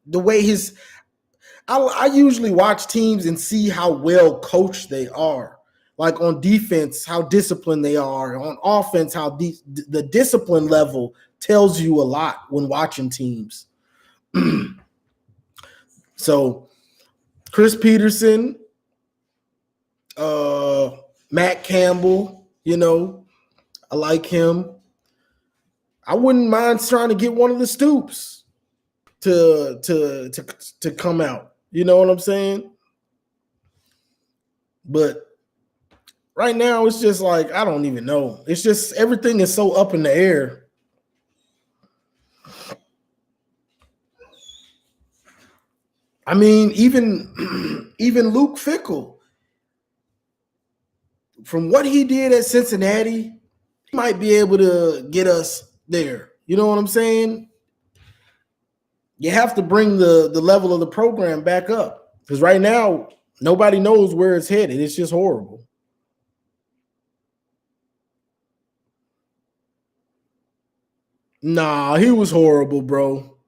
the way his I usually watch teams and see how well coached they are. Like on defense, how disciplined they are. On offense, how the discipline level tells you a lot when watching teams. So Chris Peterson, Matt Campbell, I like him. I wouldn't mind trying to get one of the Stoops to come out. You know what I'm saying? But right now, it's just like, I don't even know. It's just everything is so up in the air. I mean, even Luke Fickell, from what he did at Cincinnati, he might be able to get us there. You know what I'm saying? You have to bring the level of the program back up, because right now, nobody knows where it's headed. It's just horrible. Nah, he was horrible, bro.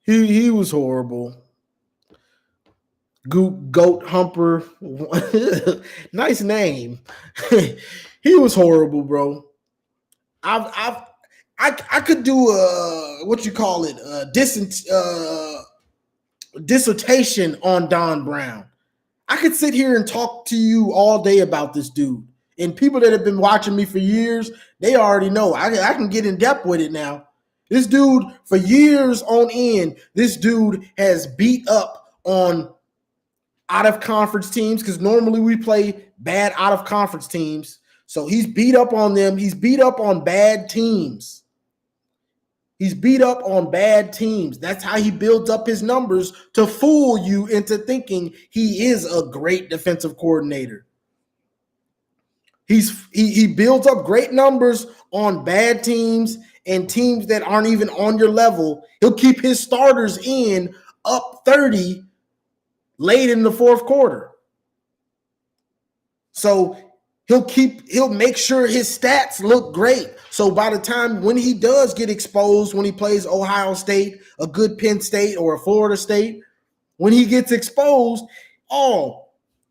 He was horrible. Goat Humper. Nice name. He was horrible, bro. I could do a what you call it, a dissertation on Don Brown. I could sit here and talk to you all day about this dude. And people that have been watching me for years, they already know. I can get in depth with it now. This dude, for years on end, this dude has beat up on out-of-conference teams, because normally we play bad out-of-conference teams. So he's beat up on them. He's beat up on bad teams. He's beat up on bad teams. That's how he builds up his numbers, to fool you into thinking he is a great defensive coordinator. He builds up great numbers on bad teams and teams that aren't even on your level. He'll keep his starters in up 30 late in the fourth quarter. So he'll make sure his stats look great. So by the time when he does get exposed, when he plays Ohio State, a good Penn State, or a Florida State, when he gets exposed,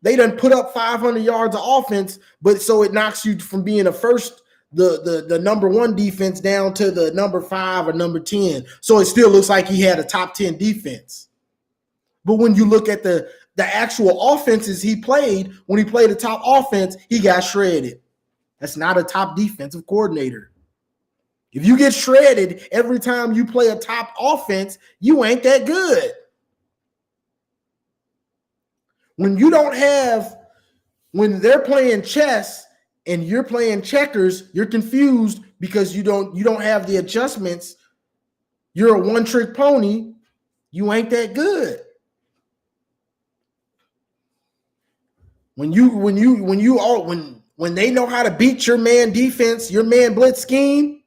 they done put up 500 yards of offense, but so it knocks you from being the number one defense down to the number 5 or number 10. So it still looks like he had a top 10 defense. But when you look at the actual offenses he played, when he played a top offense, he got shredded. That's not a top defensive coordinator. If you get shredded every time you play a top offense, you ain't that good. When they're playing chess and you're playing checkers, you're confused because you don't have the adjustments. You're a one-trick pony. You ain't that good. When they know how to beat your man defense, your man blitz scheme,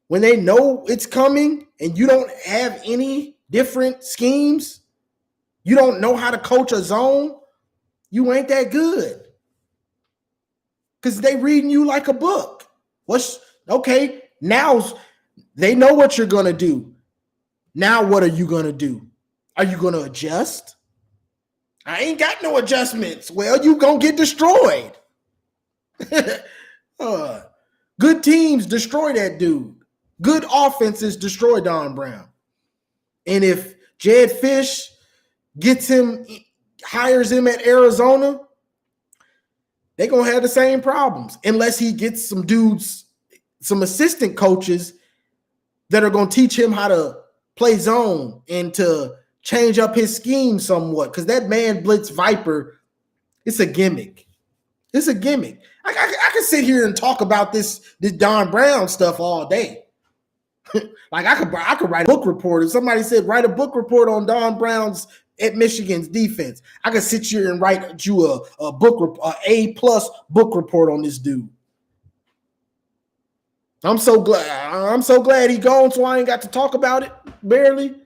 when they know it's coming and you don't have any different schemes, you don't know how to coach a zone, you ain't that good. Because they reading you like a book. Now they know what you're going to do. Now what are you going to do? Are you going to adjust? I ain't got no adjustments. Well, you going to get destroyed. Good teams destroy that dude. Good offenses destroy Don Brown. And if Jed Fish hires him at Arizona, they're going to have the same problems unless he gets some assistant coaches that are going to teach him how to play zone and to change up his scheme somewhat, because that man blitz viper, it's a gimmick. It's a gimmick. I could sit here and talk about this Don Brown stuff all day. Like I could write a book report. If somebody said write a book report on Don Brown's at Michigan's defense, I could sit here and write you a A+ book report on this dude. I'm so glad he gone, so I ain't got to talk about it barely.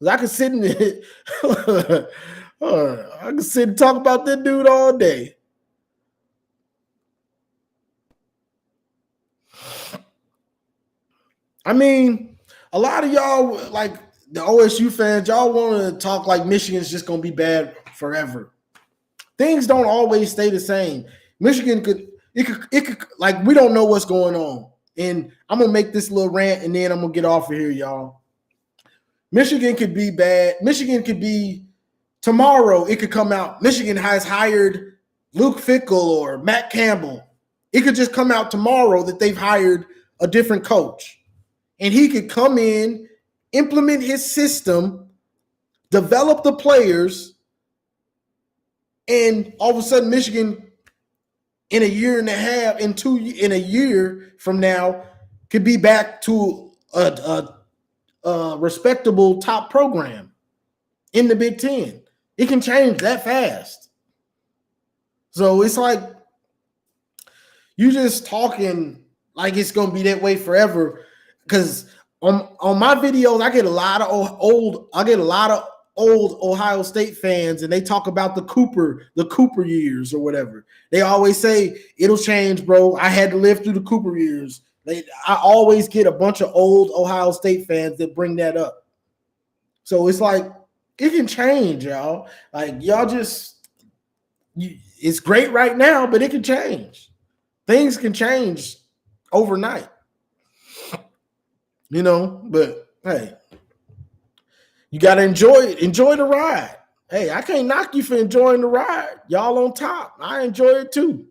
I could sit and talk about that dude all day. I mean, a lot of y'all, like the OSU fans, y'all want to talk like Michigan's just going to be bad forever. Things don't always stay the same. Michigan could, like, we don't know what's going on. And I'm going to make this little rant and then I'm going to get off of here, y'all. Michigan could be bad. Michigan could be tomorrow. It could come out. Michigan has hired Luke Fickell or Matt Campbell. It could just come out tomorrow that they've hired a different coach. And he could come in, implement his system, develop the players, and all of a sudden Michigan in a year and a half, in a year from now, could be back to a respectable top program in the Big Ten. It can change that fast. So it's like you just talking like it's going to be that way forever. Because on my videos, I get a lot of old Ohio State fans, and they talk about the Cooper years or whatever. They always say it'll change, bro. I had to live through the Cooper years. I always get a bunch of old Ohio State fans that bring that up. So it's like it can change, y'all. Like y'all it's great right now, but it can change. Things can change overnight. But hey, you got to enjoy the ride. Hey, I can't knock you for enjoying the ride. Y'all on top. I enjoy it too.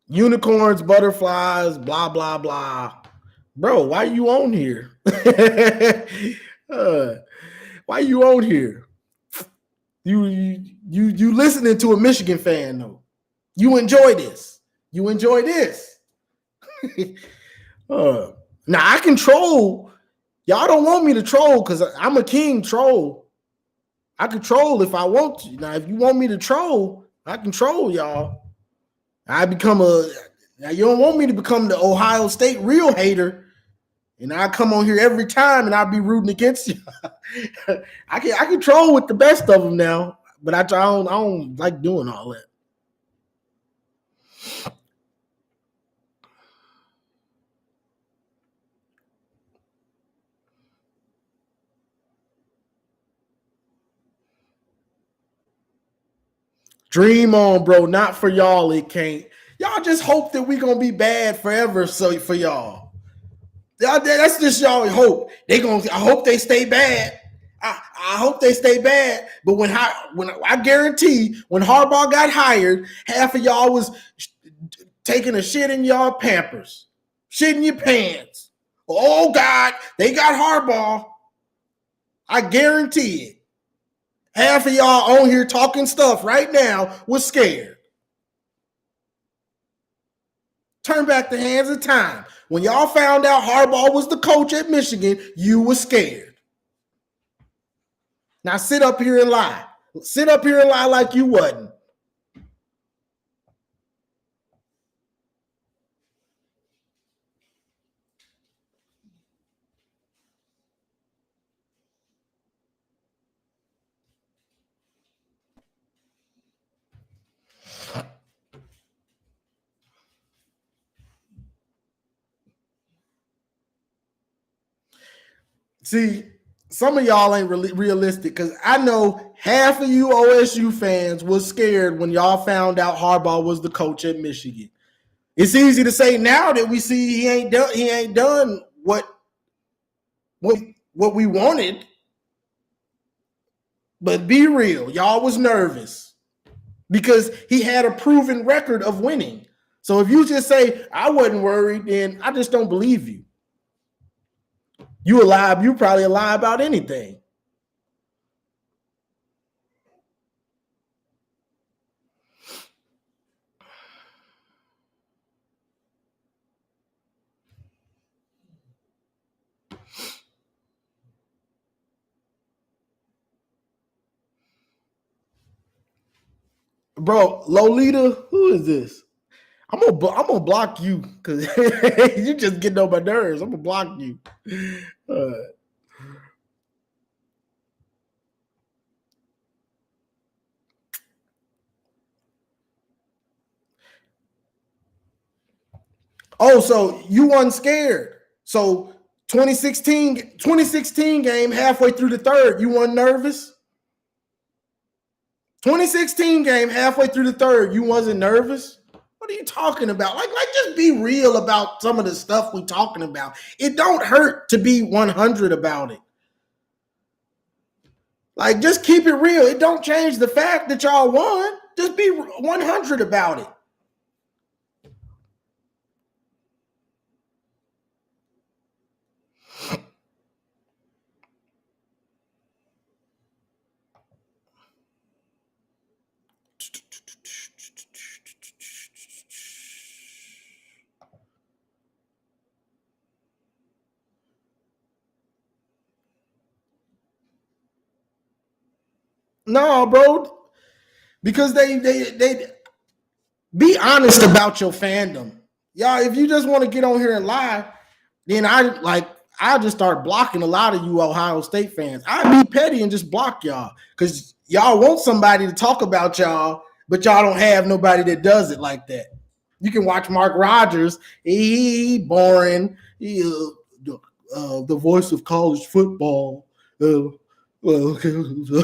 Unicorns, butterflies, blah, blah, blah. Bro, why you on here? Why you on here? You listening to a Michigan fan, though. You enjoy this. You enjoy this. Now I can troll. Y'all don't want me to troll because I'm a king troll. I can troll if I want to. Now, if you want me to troll, I can troll y'all. Now you don't want me to become the Ohio State real hater And I come on here every time and I'll be rooting against you. I can troll with the best of them now, but I don't like doing all that. Dream on, bro. Not for y'all, it can't. Y'all just hope that we gonna be bad forever. So for y'all, that's just y'all hope. I hope they stay bad. I hope they stay bad. But when I guarantee when Harbaugh got hired, half of y'all was taking a shit in y'all Pampers, shit in your pants. Oh God, they got Harbaugh. I guarantee it. Half of y'all on here talking stuff right now was scared. Turn back the hands of time. When y'all found out Harbaugh was the coach at Michigan, you were scared. Now sit up here and lie. Sit up here and lie like you wasn't. See, some of y'all ain't really realistic because I know half of you OSU fans was scared when y'all found out Harbaugh was the coach at Michigan. It's easy to say now that we see he ain't done what we wanted. But be real, y'all was nervous because he had a proven record of winning. So if you just say I wasn't worried, then I just don't believe you. You probably a lie about anything. Bro, Lolita, who is this? I'm gonna block you because you just getting on my nerves. I'm gonna block you. Uh, oh, so you wasn't scared. So 2016 game, halfway through the third, you weren't nervous? 2016 game, halfway through the third, you wasn't nervous? What are you talking about? Like just be real about some of the stuff we talking about. It don't hurt to be 100 about it. Like, just keep it real. It don't change the fact that y'all won. Just be 100 about it. No, bro. Because they be honest about your fandom. Y'all, if you just want to get on here and lie, then I just start blocking a lot of you Ohio State fans. I'd be petty and just block y'all because y'all want somebody to talk about y'all, but y'all don't have nobody that does it like that. You can watch Mark Rogers. He boring. He the voice of college football. Well, okay. You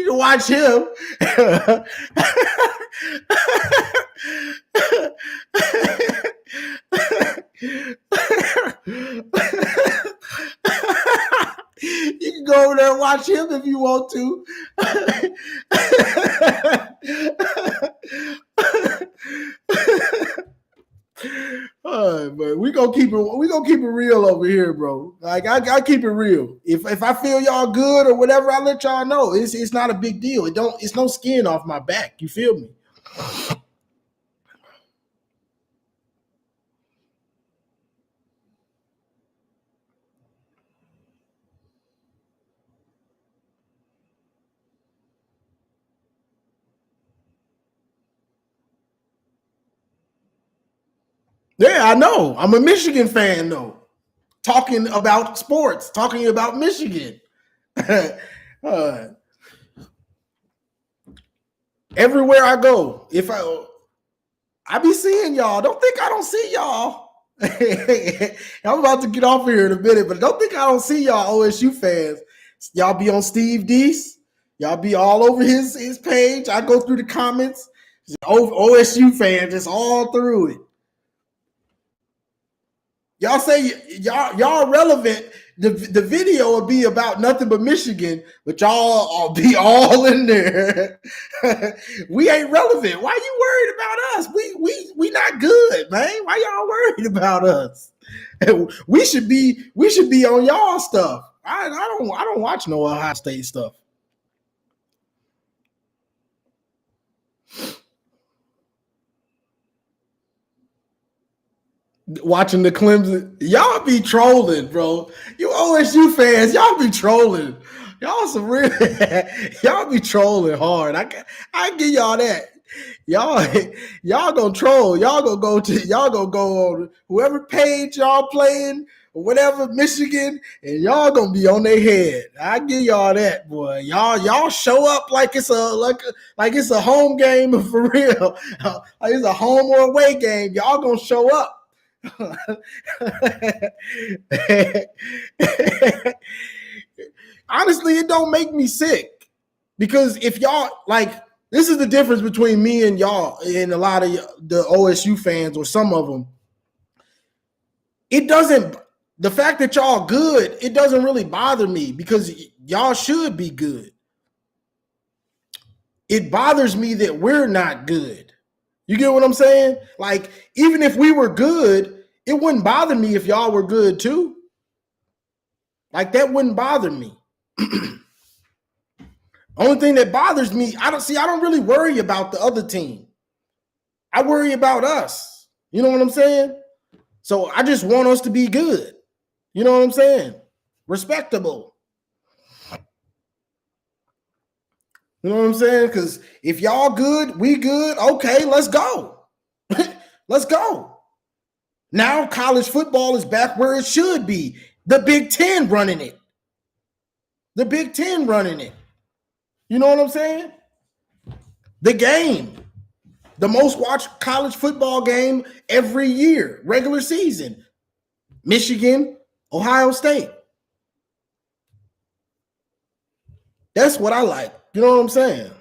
can watch him. You can go over there and watch him if you want to. All right, but we gonna keep it real over here, bro. Like I keep it real. If I feel y'all good or whatever, I let y'all know. It's not a big deal. It's no skin off my back. You feel me? Yeah, I know. I'm a Michigan fan though. Talking about sports, talking about Michigan. uh, everywhere I go, if I be seeing y'all. Don't think I don't see y'all. I'm about to get off here in a minute, but don't think I don't see y'all OSU fans. Y'all be on Steve Deese. Y'all be all over his page. I go through the comments. OSU fans just all through it. Y'all say y'all relevant. The video will be about nothing but Michigan, but y'all be all in there. We ain't relevant. Why you worried about us? We not good, man. Why y'all worried about us? We should be on y'all stuff. I don't watch no Ohio State stuff. Watching the Clemson, y'all be trolling, bro. You OSU fans, y'all be trolling. Y'all some real, y'all be trolling hard. I give y'all that. Y'all, y'all gonna troll. Y'all gonna go on whoever page y'all playing or whatever Michigan, and y'all gonna be on their head. I give y'all that, boy. Y'all show up like it's it's a home game for real. Like it's a home or away game. Y'all gonna show up. Honestly, it don't make me sick because if y'all like, this is the difference between me and y'all and a lot of the OSU fans or some of them. It doesn't, the fact that y'all good, it doesn't really bother me because y'all should be good. It bothers me that we're not good. You get what I'm saying? Like, even if we were good, it wouldn't bother me if y'all were good too. Like, that wouldn't bother me. Only thing that bothers me, I don't really worry about the other team. I worry about us. You know what I'm saying? So I just want us to be good. You know what I'm saying? Respectable. You know what I'm saying? Because if y'all good, we good. Okay, let's go. Let's go. Now college football is back where it should be. The Big Ten running it. The Big Ten running it. You know what I'm saying? The game. The most watched college football game every year, regular season. Michigan, Ohio State. That's what I like. You know what I'm saying?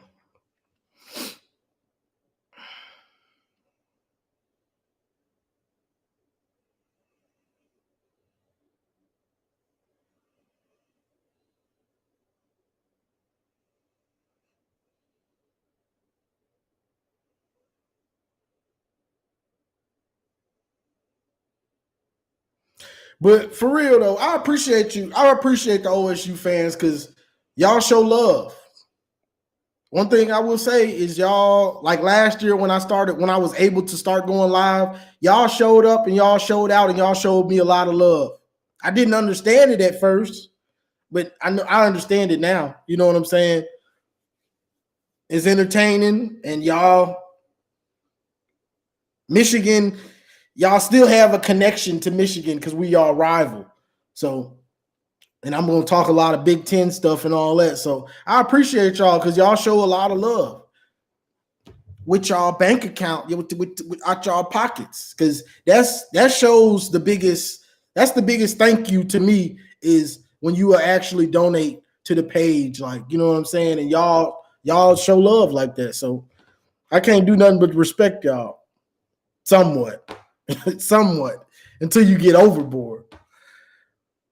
But for real though, I appreciate you. I appreciate the OSU fans because y'all show love. One thing I will say is y'all, like last year when I was able to start going live, y'all showed up and y'all showed out and y'all showed me a lot of love. I didn't understand it at first, but I understand it now. You know what I'm saying? It's entertaining, and y'all, Michigan, y'all still have a connection to Michigan because we y'all rival. So, and I'm gonna talk a lot of Big Ten stuff and all that. So I appreciate y'all because y'all show a lot of love with y'all bank account, with out y'all pockets, because that shows the biggest. That's the biggest thank you to me is when you actually donate to the page, like, you know what I'm saying, and y'all show love like that. So I can't do nothing but respect y'all somewhat, somewhat until you get overboard.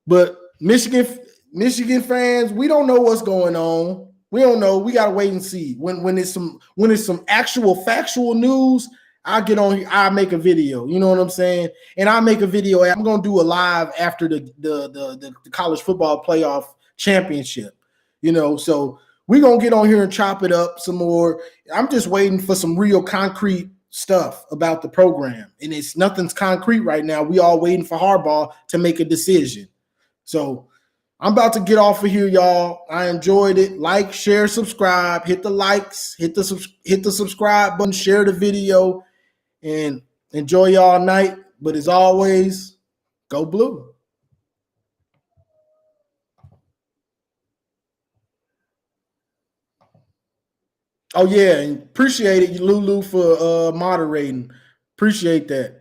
But Michigan fans, we don't know what's going on. We don't know. We gotta wait and see. When it's some actual factual news, I'll get on here. I'll make a video. You know what I'm saying? And I'll make a video. I'm gonna do a live after the college football playoff championship. You know, so we're gonna get on here and chop it up some more. I'm just waiting for some real concrete stuff about the program. And it's nothing's concrete right now. We all waiting for Harbaugh to make a decision. So I'm about to get off of here, y'all. I enjoyed it. Like, share, subscribe, hit the likes, hit the subscribe button, share the video, and enjoy y'all night. But as always, go blue. Oh yeah, and appreciate it, Lulu, for moderating. Appreciate that.